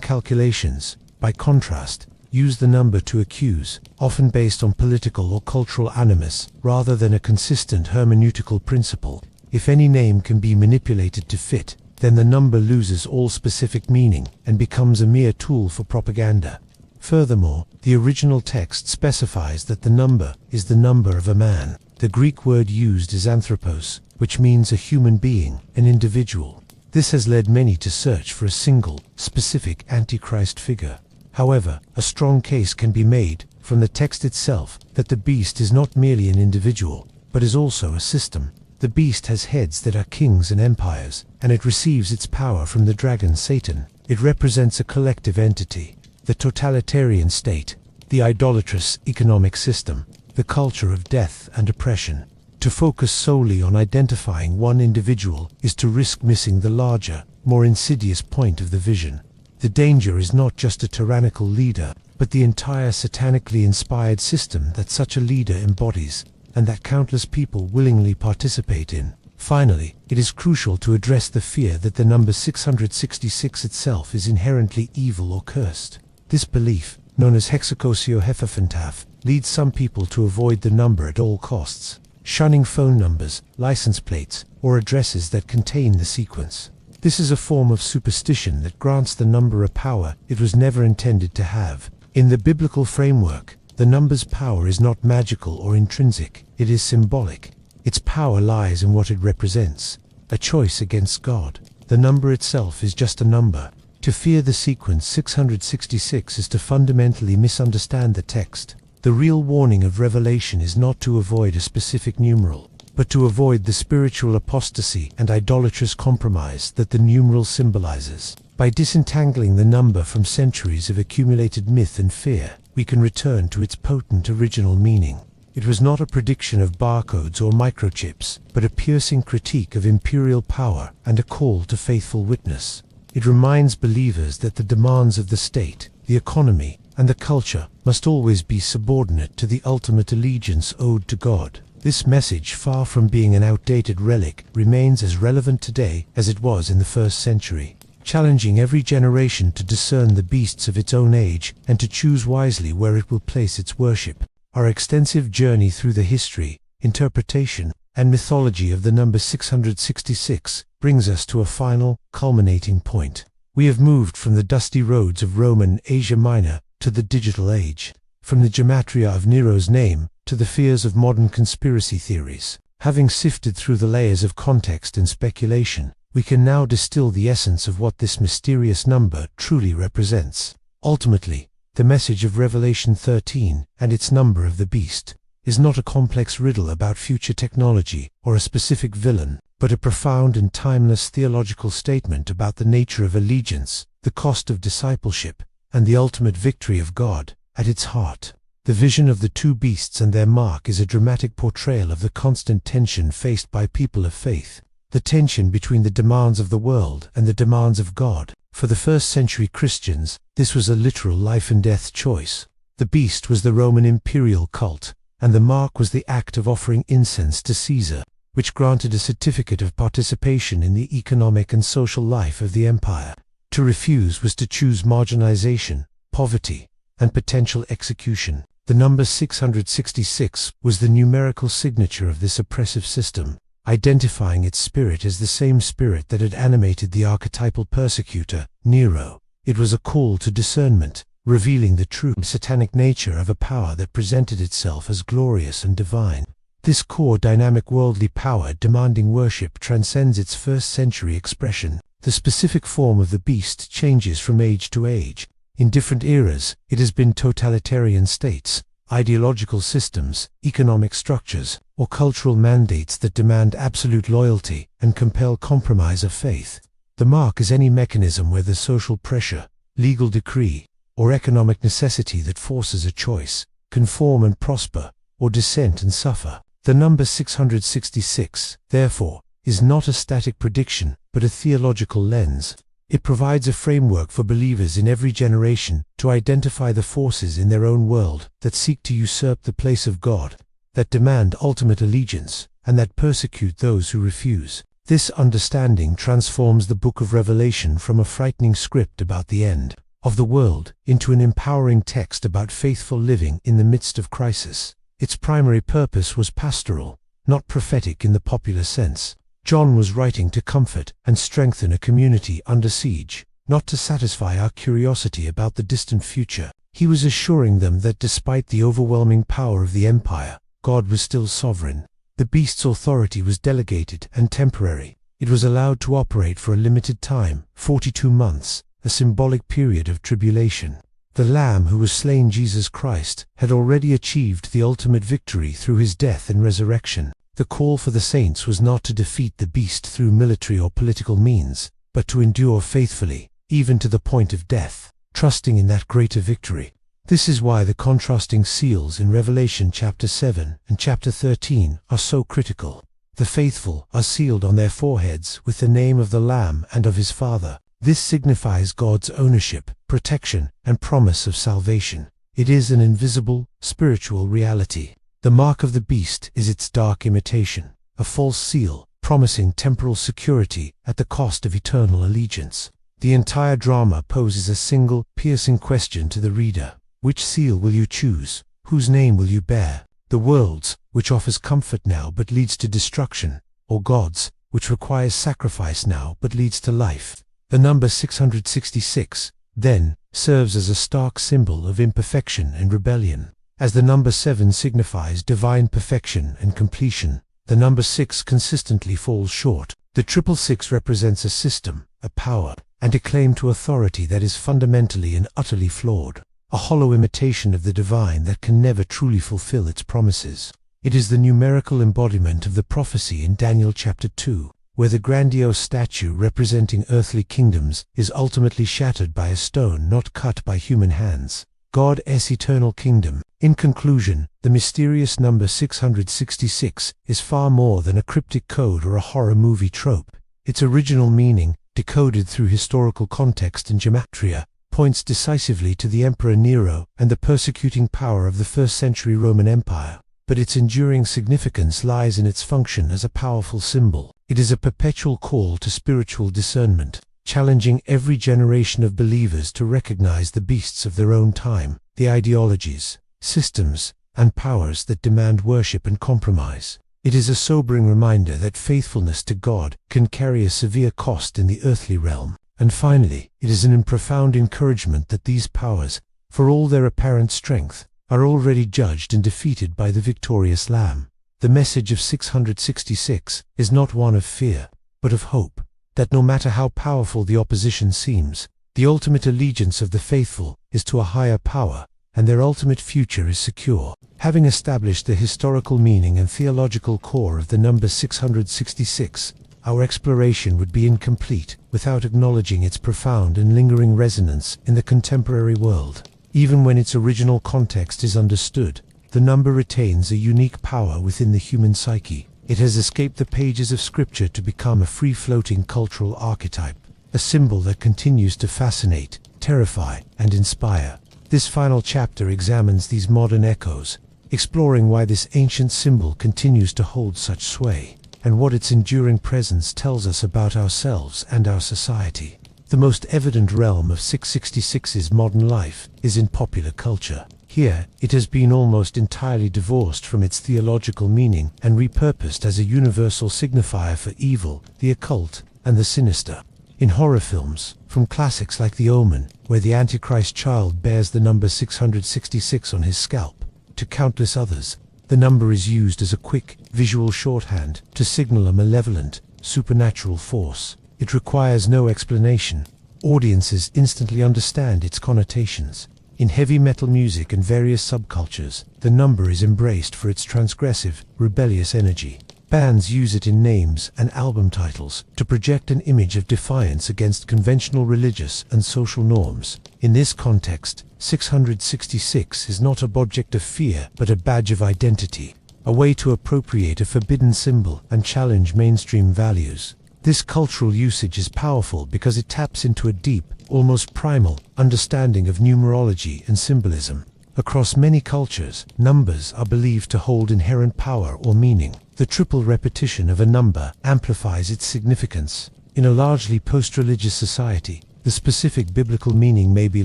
A: calculations, by contrast, use the number to accuse, often based on political or cultural animus, rather than a consistent hermeneutical principle. If any name can be manipulated to fit, then the number loses all specific meaning and becomes a mere tool for propaganda. Furthermore, the original text specifies that the number is the number of a man. The Greek word used is anthropos, which means a human being, an individual. This has led many to search for a single, specific Antichrist figure. However, a strong case can be made, from the text itself, that the beast is not merely an individual, but is also a system. The beast has heads that are kings and empires, and it receives its power from the dragon Satan. It represents a collective entity, the totalitarian state, the idolatrous economic system, the culture of death and oppression. To focus solely on identifying one individual is to risk missing the larger, more insidious point of the vision. The danger is not just a tyrannical leader, but the entire satanically inspired system that such a leader embodies, and that countless people willingly participate in. Finally, it is crucial to address the fear that the number 666 itself is inherently evil or cursed. This belief, known as hexacosiohephaphantaph, leads some people to avoid the number at all costs, shunning phone numbers, license plates, or addresses that contain the sequence. This is a form of superstition that grants the number a power it was never intended to have. In the biblical framework, the number's power is not magical or intrinsic, it is symbolic. Its power lies in what it represents, a choice against God. The number itself is just a number. To fear the sequence 666 is to fundamentally misunderstand the text. The real warning of Revelation is not to avoid a specific numeral, but to avoid the spiritual apostasy and idolatrous compromise that the numeral symbolizes. By disentangling the number from centuries of accumulated myth and fear, we can return to its potent original meaning. It was not a prediction of barcodes or microchips, but a piercing critique of imperial power and a call to faithful witness. It reminds believers that the demands of the state, the economy, and the culture must always be subordinate to the ultimate allegiance owed to God. This message, far from being an outdated relic, remains as relevant today as it was in the first century, challenging every generation to discern the beasts of its own age and to choose wisely where it will place its worship. Our extensive journey through the history, interpretation, and mythology of the number 666 brings us to a final, culminating point. We have moved from the dusty roads of Roman Asia Minor to the digital age, from the gematria of Nero's name to the fears of modern conspiracy theories. Having sifted through the layers of context and speculation, we can now distill the essence of what this mysterious number truly represents. Ultimately, the message of Revelation 13 and its number of the beast is not a complex riddle about future technology or a specific villain, but a profound and timeless theological statement about the nature of allegiance, the cost of discipleship, and the ultimate victory of God. At its heart, the vision of the two beasts and their mark is a dramatic portrayal of the constant tension faced by people of faith, the tension between the demands of the world and the demands of God. For the first-century Christians, this was a literal life-and-death choice. The beast was the Roman imperial cult, and the mark was the act of offering incense to Caesar, which granted a certificate of participation in the economic and social life of the empire. To refuse was to choose marginalization, poverty, and potential execution. The number 666 was the numerical signature of this oppressive system, identifying its spirit as the same spirit that had animated the archetypal persecutor, Nero. It was a call to discernment, revealing the true satanic nature of a power that presented itself as glorious and divine. This core dynamic worldly power demanding worship transcends its first-century expression. The specific form of the beast changes from age to age. In different eras, it has been totalitarian states, ideological systems, economic structures, or cultural mandates that demand absolute loyalty and compel compromise of faith. The mark is any mechanism where the social pressure, legal decree, or economic necessity that forces a choice, conform and prosper, or dissent and suffer. The number 666, therefore, is not a static prediction, but a theological lens. It provides a framework for believers in every generation to identify the forces in their own world that seek to usurp the place of God, that demand ultimate allegiance, and that persecute those who refuse. This understanding transforms the book of Revelation from a frightening script about the end of the world into an empowering text about faithful living in the midst of crisis. Its primary purpose was pastoral, not prophetic in the popular sense. John was writing to comfort and strengthen a community under siege, not to satisfy our curiosity about the distant future. He was assuring them that despite the overwhelming power of the empire, God was still sovereign. The beast's authority was delegated and temporary. It was allowed to operate for a limited time, 42 months, a symbolic period of tribulation. The Lamb who was slain, Jesus Christ, had already achieved the ultimate victory through his death and resurrection. The call for the saints was not to defeat the beast through military or political means, but to endure faithfully, even to the point of death, trusting in that greater victory. This is why the contrasting seals in Revelation chapter 7 and chapter 13 are so critical. The faithful are sealed on their foreheads with the name of the Lamb and of his Father. This signifies God's ownership, protection, and promise of salvation. It is an invisible, spiritual reality. The mark of the beast is its dark imitation, a false seal, promising temporal security at the cost of eternal allegiance. The entire drama poses a single, piercing question to the reader. Which seal will you choose? Whose name will you bear? The world's, which offers comfort now but leads to destruction, or God's, which requires sacrifice now but leads to life? The number 666, then, serves as a stark symbol of imperfection and rebellion. As the number 7 signifies divine perfection and completion, the number 6 consistently falls short. The 666 represents a system, a power, and a claim to authority that is fundamentally and utterly flawed, a hollow imitation of the divine that can never truly fulfill its promises. It is the numerical embodiment of the prophecy in Daniel chapter 2, where the grandiose statue representing earthly kingdoms is ultimately shattered by a stone not cut by human hands. God's eternal kingdom. In conclusion, the mysterious number 666 is far more than a cryptic code or a horror movie trope. Its original meaning, decoded through historical context and gematria, points decisively to the Emperor Nero and the persecuting power of the first-century Roman Empire. But its enduring significance lies in its function as a powerful symbol. It is a perpetual call to spiritual discernment, challenging every generation of believers to recognize the beasts of their own time, the ideologies, systems, and powers that demand worship and compromise. It is a sobering reminder that faithfulness to God can carry a severe cost in the earthly realm. And finally, it is an profound encouragement that these powers, for all their apparent strength, are already judged and defeated by the victorious Lamb. The message of 666 is not one of fear, but of hope, that no matter how powerful the opposition seems, the ultimate allegiance of the faithful is to a higher power, and their ultimate future is secure. Having established the historical meaning and theological core of the number 666, our exploration would be incomplete without acknowledging its profound and lingering resonance in the contemporary world. Even when its original context is understood, the number retains a unique power within the human psyche. It has escaped the pages of Scripture to become a free-floating cultural archetype, a symbol that continues to fascinate, terrify, and inspire. This final chapter examines these modern echoes, exploring why this ancient symbol continues to hold such sway, and what its enduring presence tells us about ourselves and our society. The most evident realm of 666's modern life is in popular culture. Here, it has been almost entirely divorced from its theological meaning and repurposed as a universal signifier for evil, the occult, and the sinister. In horror films, from classics like The Omen, where the Antichrist child bears the number 666 on his scalp, to countless others, the number is used as a quick, visual shorthand to signal a malevolent, supernatural force. It requires no explanation. Audiences instantly understand its connotations. In heavy metal music and various subcultures, the number is embraced for its transgressive, rebellious energy. Bands use it in names and album titles to project an image of defiance against conventional religious and social norms. In this context, 666 is not an object of fear but a badge of identity, a way to appropriate a forbidden symbol and challenge mainstream values. This cultural usage is powerful because it taps into a deep, almost primal, understanding of numerology and symbolism. Across many cultures, numbers are believed to hold inherent power or meaning. The triple repetition of a number amplifies its significance. In a largely post-religious society, the specific biblical meaning may be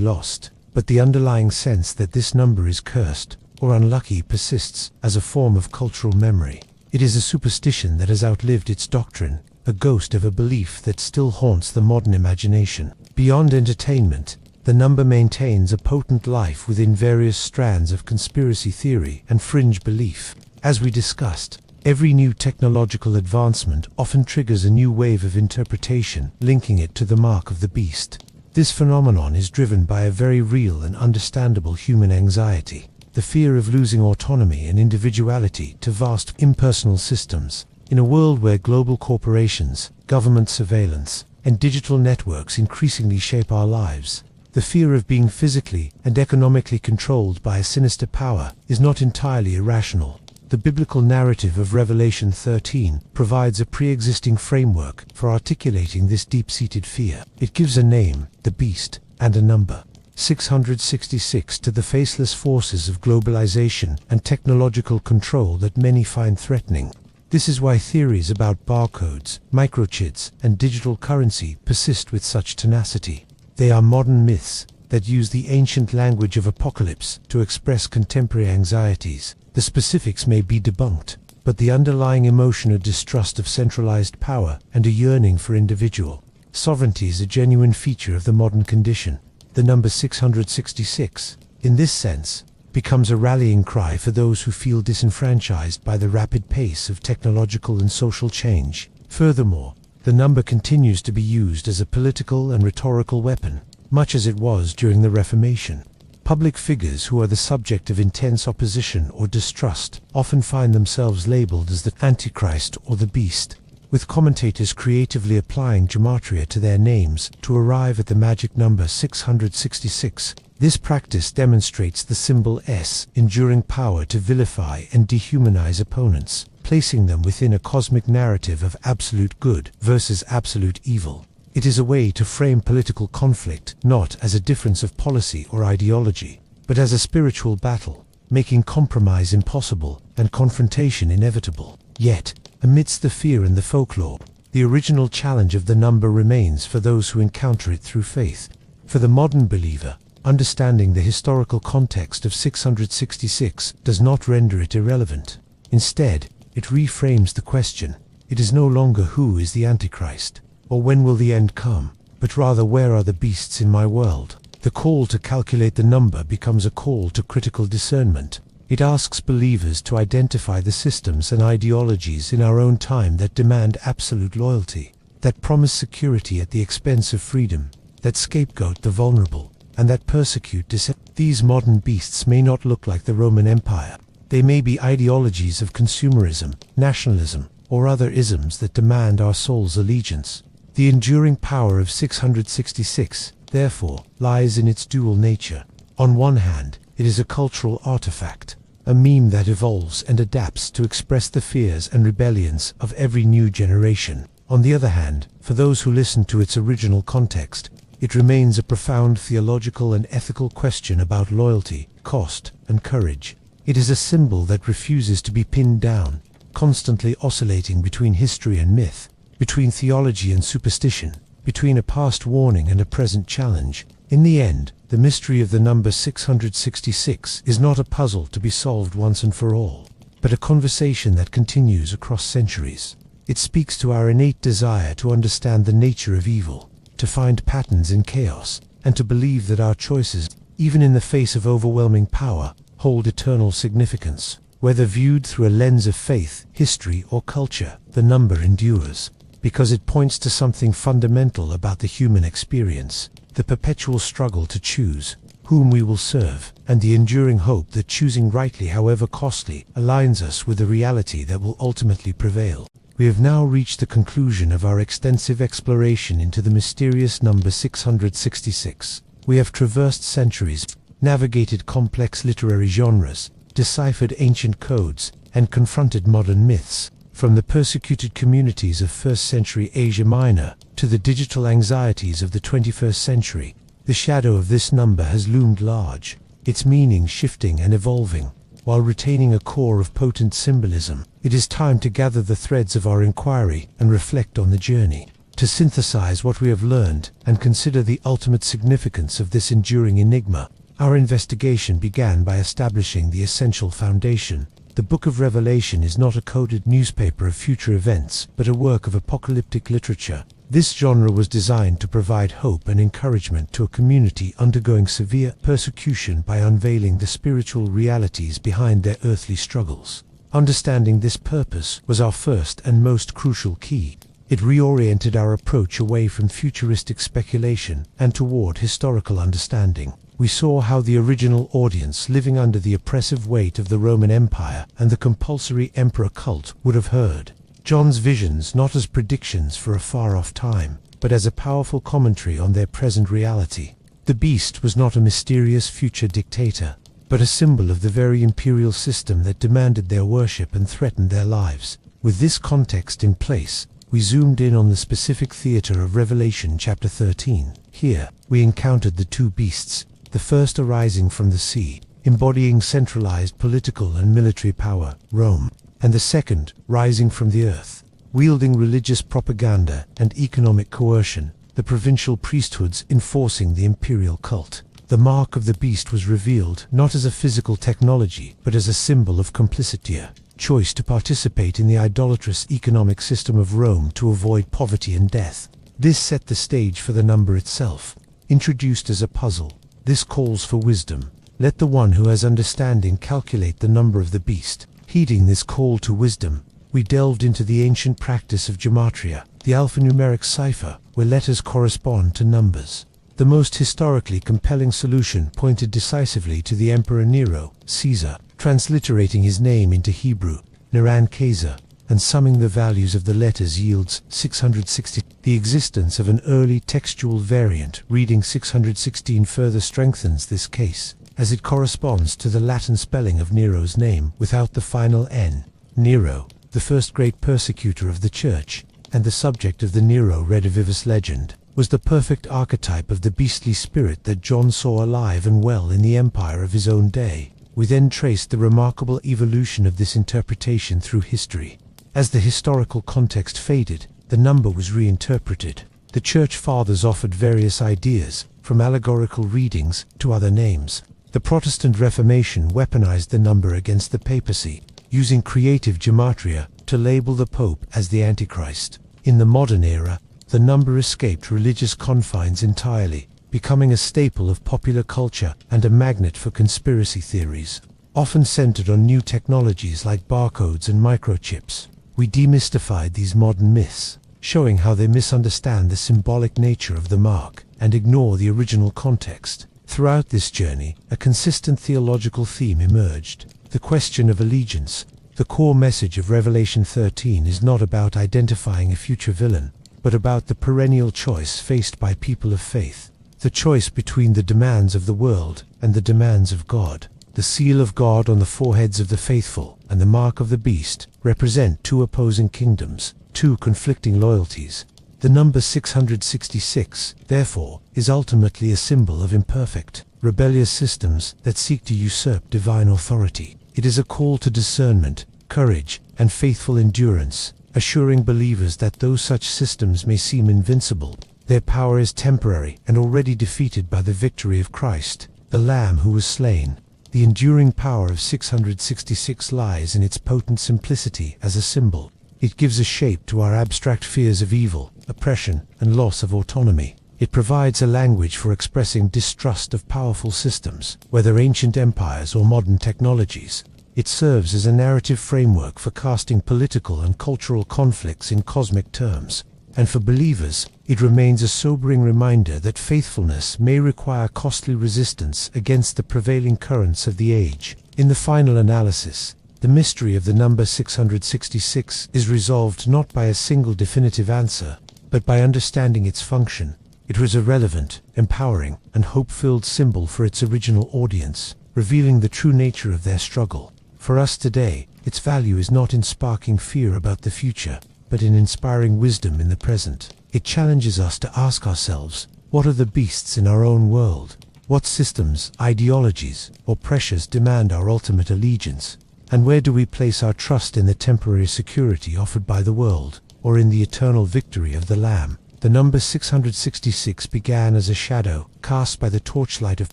A: lost, but the underlying sense that this number is cursed or unlucky persists as a form of cultural memory. It is a superstition that has outlived its doctrine, a ghost of a belief that still haunts the modern imagination. Beyond entertainment, the number maintains a potent life within various strands of conspiracy theory and fringe belief. As we discussed, every new technological advancement often triggers a new wave of interpretation, linking it to the mark of the beast. This phenomenon is driven by a very real and understandable human anxiety, the fear of losing autonomy and individuality to vast, impersonal systems. In a world where global corporations, government surveillance, and digital networks increasingly shape our lives, the The fear of being physically and economically controlled by a sinister power is not entirely irrational. The biblical narrative of Revelation 13 provides a pre-existing framework for articulating this deep-seated fear. It gives a name, the beast, and a number, 666, to the faceless forces of globalization and technological control that many find threatening. This is why theories about barcodes, microchips, and digital currency persist with such tenacity. They are modern myths that use the ancient language of apocalypse to express contemporary anxieties. The specifics may be debunked, but the underlying emotion of distrust of centralized power and a yearning for individual sovereignty is a genuine feature of the modern condition. The number 666, in this sense, becomes a rallying cry for those who feel disenfranchised by the rapid pace of technological and social change. Furthermore, the number continues to be used as a political and rhetorical weapon, much as it was during the Reformation. Public figures who are the subject of intense opposition or distrust often find themselves labeled as the Antichrist or the Beast, with commentators creatively applying gematria to their names to arrive at the magic number 666. This practice demonstrates the symbol S' enduring power to vilify and dehumanize opponents, placing them within a cosmic narrative of absolute good versus absolute evil. It is a way to frame political conflict not as a difference of policy or ideology, but as a spiritual battle, making compromise impossible and confrontation inevitable. Yet, amidst the fear and the folklore, the original challenge of the number remains for those who encounter it through faith. For the modern believer, understanding the historical context of 666 does not render it irrelevant. Instead, it reframes the question. It is no longer who is the Antichrist, or when will the end come, but rather where are the beasts in my world. The call to calculate the number becomes a call to critical discernment. It asks believers to identify the systems and ideologies in our own time that demand absolute loyalty, that promise security at the expense of freedom, that scapegoat the vulnerable, and that persecute dissent. These modern beasts may not look like the Roman Empire. They may be ideologies of consumerism, nationalism, or other isms that demand our soul's allegiance. The enduring power of 666, therefore, lies in its dual nature. On one hand, it is a cultural artifact, a meme that evolves and adapts to express the fears and rebellions of every new generation. On the other hand, for those who listen to its original context, it remains a profound theological and ethical question about loyalty, cost, and courage. It is a symbol that refuses to be pinned down, constantly oscillating between history and myth, between theology and superstition, between a past warning and a present challenge. In the end, the mystery of the number 666 is not a puzzle to be solved once and for all, but a conversation that continues across centuries. It speaks to our innate desire to understand the nature of evil, to find patterns in chaos, and to believe that our choices, even in the face of overwhelming power, hold eternal significance. Whether viewed through a lens of faith, history, or culture, the number endures, because it points to something fundamental about the human experience, the perpetual struggle to choose whom we will serve, and the enduring hope that choosing rightly, however costly, aligns us with the reality that will ultimately prevail. We have now reached the conclusion of our extensive exploration into the mysterious number 666. We have traversed centuries, navigated complex literary genres, deciphered ancient codes, and confronted modern myths. From the persecuted communities of 1st century Asia Minor to the digital anxieties of the 21st century, the shadow of this number has loomed large, its meaning shifting and evolving. While retaining a core of potent symbolism, it is time to gather the threads of our inquiry and reflect on the journey, to synthesize what we have learned and consider the ultimate significance of this enduring enigma. Our investigation began by establishing the essential foundation. The Book of Revelation is not a coded newspaper of future events, but a work of apocalyptic literature. This genre was designed to provide hope and encouragement to a community undergoing severe persecution by unveiling the spiritual realities behind their earthly struggles. Understanding this purpose was our first and most crucial key. It reoriented our approach away from futuristic speculation and toward historical understanding. We saw how the original audience living under the oppressive weight of the Roman Empire and the compulsory emperor cult would have heard John's visions not as predictions for a far-off time, but as a powerful commentary on their present reality. The beast was not a mysterious future dictator, but a symbol of the very imperial system that demanded their worship and threatened their lives. With this context in place, we zoomed in on the specific theater of Revelation chapter 13. Here, we encountered the two beasts, the first arising from the sea, embodying centralized political and military power, Rome, and the second, rising from the earth, wielding religious propaganda and economic coercion, the provincial priesthoods enforcing the imperial cult. The mark of the beast was revealed not as a physical technology, but as a symbol of complicity, a choice to participate in the idolatrous economic system of Rome to avoid poverty and death. This set the stage for the number itself. Introduced as a puzzle, this calls for wisdom. Let the one who has understanding calculate the number of the beast. Heeding this call to wisdom, we delved into the ancient practice of gematria, the alphanumeric cipher, where letters correspond to numbers. The most historically compelling solution pointed decisively to the Emperor Nero, Caesar, transliterating his name into Hebrew, Neran Caesar, and summing the values of the letters yields 660. The existence of an early textual variant reading 616 further strengthens this case, as it corresponds to the Latin spelling of Nero's name without the final N. Nero, the first great persecutor of the Church, and the subject of the Nero Redivivus legend, was the perfect archetype of the beastly spirit that John saw alive and well in the empire of his own day. We then traced the remarkable evolution of this interpretation through history. As the historical context faded, the number was reinterpreted. The Church Fathers offered various ideas, from allegorical readings to other names. The Protestant Reformation weaponized the number against the papacy, using creative gematria to label the Pope as the Antichrist. In the modern era, the number escaped religious confines entirely, becoming a staple of popular culture and a magnet for conspiracy theories, often centered on new technologies like barcodes and microchips. We demystified these modern myths, showing how they misunderstand the symbolic nature of the mark and ignore the original context. Throughout this journey, a consistent theological theme emerged: the question of allegiance. The core message of Revelation 13 is not about identifying a future villain, but about the perennial choice faced by people of faith. The choice between the demands of the world and the demands of God. The seal of God on the foreheads of the faithful and the mark of the beast represent two opposing kingdoms, two conflicting loyalties. The number 666, therefore, is ultimately a symbol of imperfect, rebellious systems that seek to usurp divine authority. It is a call to discernment, courage, and faithful endurance, assuring believers that though such systems may seem invincible, their power is temporary and already defeated by the victory of Christ, the Lamb who was slain. The enduring power of 666 lies in its potent simplicity as a symbol. It gives a shape to our abstract fears of evil, oppression, and loss of autonomy. It provides a language for expressing distrust of powerful systems, whether ancient empires or modern technologies. It serves as a narrative framework for casting political and cultural conflicts in cosmic terms. And for believers, it remains a sobering reminder that faithfulness may require costly resistance against the prevailing currents of the age. In the final analysis, the mystery of the number 666 is resolved not by a single definitive answer, but by understanding its function. It was a relevant, empowering, and hope-filled symbol for its original audience, revealing the true nature of their struggle. For us today, its value is not in sparking fear about the future, but in inspiring wisdom in the present. It challenges us to ask ourselves, what are the beasts in our own world? What systems, ideologies, or pressures demand our ultimate allegiance? And where do we place our trust in the temporary security offered by the world, or in the eternal victory of the Lamb? The number 666 began as a shadow cast by the torchlight of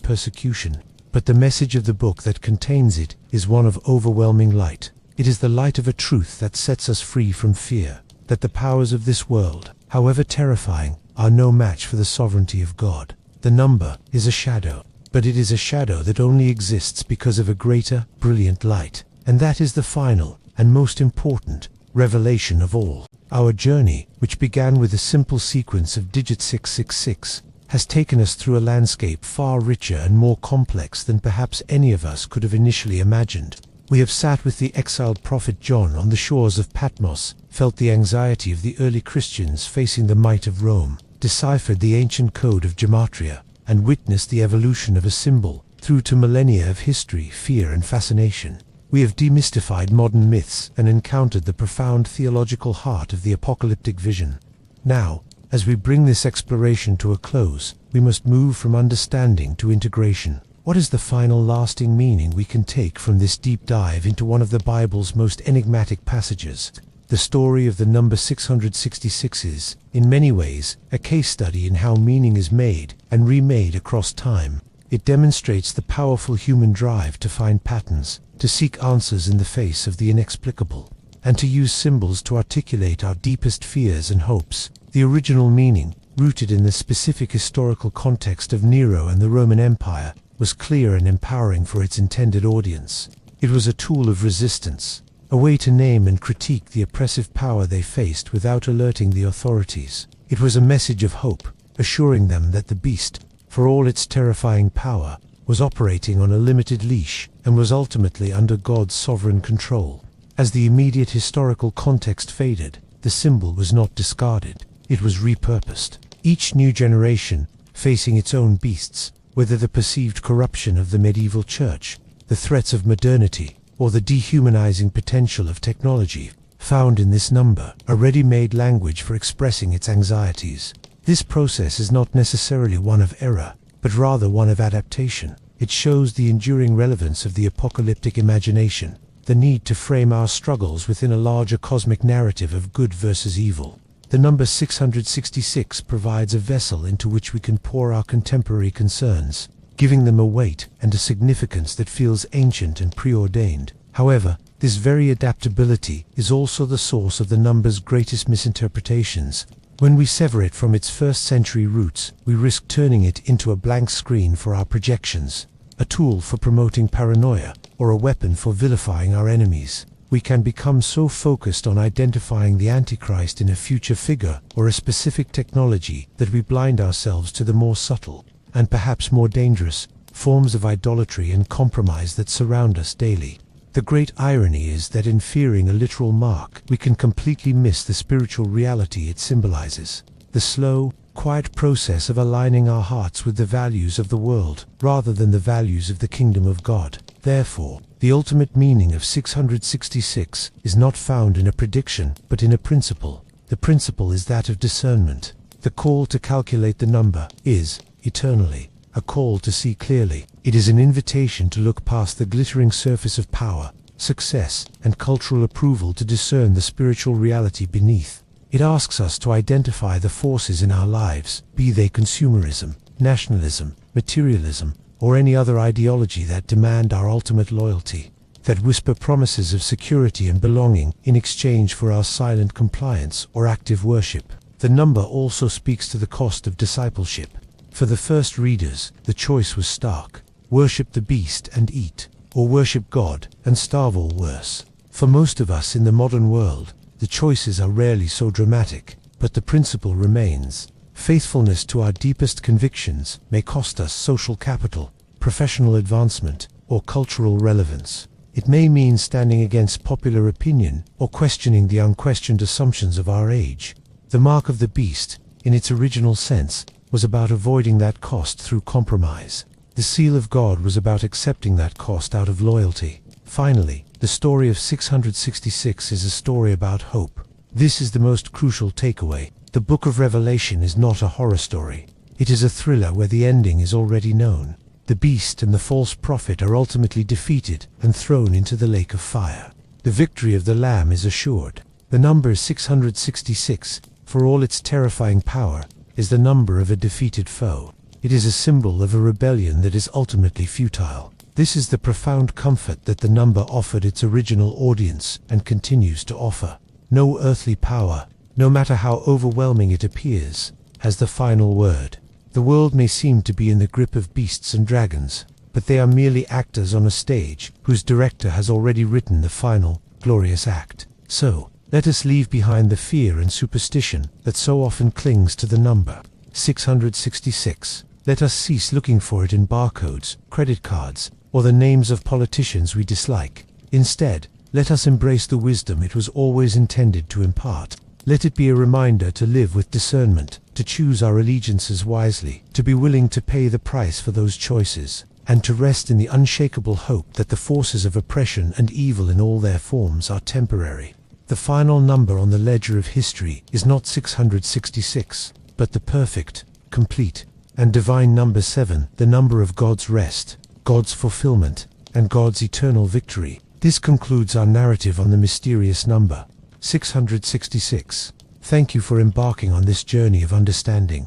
A: persecution, but the message of the book that contains it is one of overwhelming light. It is the light of a truth that sets us free from fear, that the powers of this world, however terrifying, are no match for the sovereignty of God. The number is a shadow, but it is a shadow that only exists because of a greater, brilliant light. And that is the final, and most important, revelation of all. Our journey, which began with a simple sequence of digit 666, has taken us through a landscape far richer and more complex than perhaps any of us could have initially imagined. We have sat with the exiled prophet John on the shores of Patmos, felt the anxiety of the early Christians facing the might of Rome, deciphered the ancient code of gematria, and witnessed the evolution of a symbol through to millennia of history, fear, and fascination. We have demystified modern myths and encountered the profound theological heart of the apocalyptic vision. Now, as we bring this exploration to a close, we must move from understanding to integration. What is the final lasting meaning we can take from this deep dive into one of the Bible's most enigmatic passages? The story of the number 666 is, in many ways, a case study in how meaning is made and remade across time. It demonstrates the powerful human drive to find patterns, to seek answers in the face of the inexplicable, and to use symbols to articulate our deepest fears and hopes. The original meaning, rooted in the specific historical context of Nero and the Roman Empire, was clear and empowering for its intended audience. It was a tool of resistance, a way to name and critique the oppressive power they faced without alerting the authorities. It was a message of hope, assuring them that the beast, for all its terrifying power, was operating on a limited leash and was ultimately under God's sovereign control. As the immediate historical context faded, the symbol was not discarded. It was repurposed. Each new generation, facing its own beasts, whether the perceived corruption of the medieval church, the threats of modernity, or the dehumanizing potential of technology, found in this number a ready-made language for expressing its anxieties. This process is not necessarily one of error, but rather one of adaptation. It shows the enduring relevance of the apocalyptic imagination, the need to frame our struggles within a larger cosmic narrative of good versus evil. The number 666 provides a vessel into which we can pour our contemporary concerns, giving them a weight and a significance that feels ancient and preordained. However, this very adaptability is also the source of the number's greatest misinterpretations. When we sever it from its first-century roots, we risk turning it into a blank screen for our projections, a tool for promoting paranoia, or a weapon for vilifying our enemies. We can become so focused on identifying the Antichrist in a future figure or a specific technology that we blind ourselves to the more subtle, and perhaps more dangerous, forms of idolatry and compromise that surround us daily. The great irony is that in fearing a literal mark, we can completely miss the spiritual reality it symbolizes. The slow, quiet process of aligning our hearts with the values of the world, rather than the values of the kingdom of God. Therefore, the ultimate meaning of 666 is not found in a prediction, but in a principle. The principle is that of discernment. The call to calculate the number is, eternally, a call to see clearly. It is an invitation to look past the glittering surface of power, success, and cultural approval to discern the spiritual reality beneath. It asks us to identify the forces in our lives, be they consumerism, nationalism, materialism, or any other ideology that demand our ultimate loyalty, that whisper promises of security and belonging in exchange for our silent compliance or active worship. The number also speaks to the cost of discipleship. For the first readers, the choice was stark. Worship the beast and eat, or worship God and starve or worse. For most of us in the modern world, the choices are rarely so dramatic, but the principle remains. Faithfulness to our deepest convictions may cost us social capital, professional advancement, or cultural relevance. It may mean standing against popular opinion or questioning the unquestioned assumptions of our age. The mark of the beast, in its original sense, was about avoiding that cost through compromise. The seal of God was about accepting that cost out of loyalty. Finally, the story of 666 is a story about hope. This is the most crucial takeaway. The book of Revelation is not a horror story. It is a thriller where the ending is already known. The beast and the false prophet are ultimately defeated and thrown into the lake of fire. The victory of the Lamb is assured. The number 666, for all its terrifying power, is the number of a defeated foe. It is a symbol of a rebellion that is ultimately futile. This is the profound comfort that the number offered its original audience and continues to offer. No earthly power, no matter how overwhelming it appears, has the final word. The world may seem to be in the grip of beasts and dragons, but they are merely actors on a stage whose director has already written the final, glorious act. So, let us leave behind the fear and superstition that so often clings to the number 666. Let us cease looking for it in barcodes, credit cards, or the names of politicians we dislike. Instead, let us embrace the wisdom it was always intended to impart. Let it be a reminder to live with discernment, to choose our allegiances wisely, to be willing to pay the price for those choices, and to rest in the unshakable hope that the forces of oppression and evil in all their forms are temporary. The final number on the ledger of history is not 666, but the perfect, complete, and divine number 7, the number of God's rest, God's fulfillment, and God's eternal victory. This concludes our narrative on the mysterious number 666. Thank you for embarking on this journey of understanding.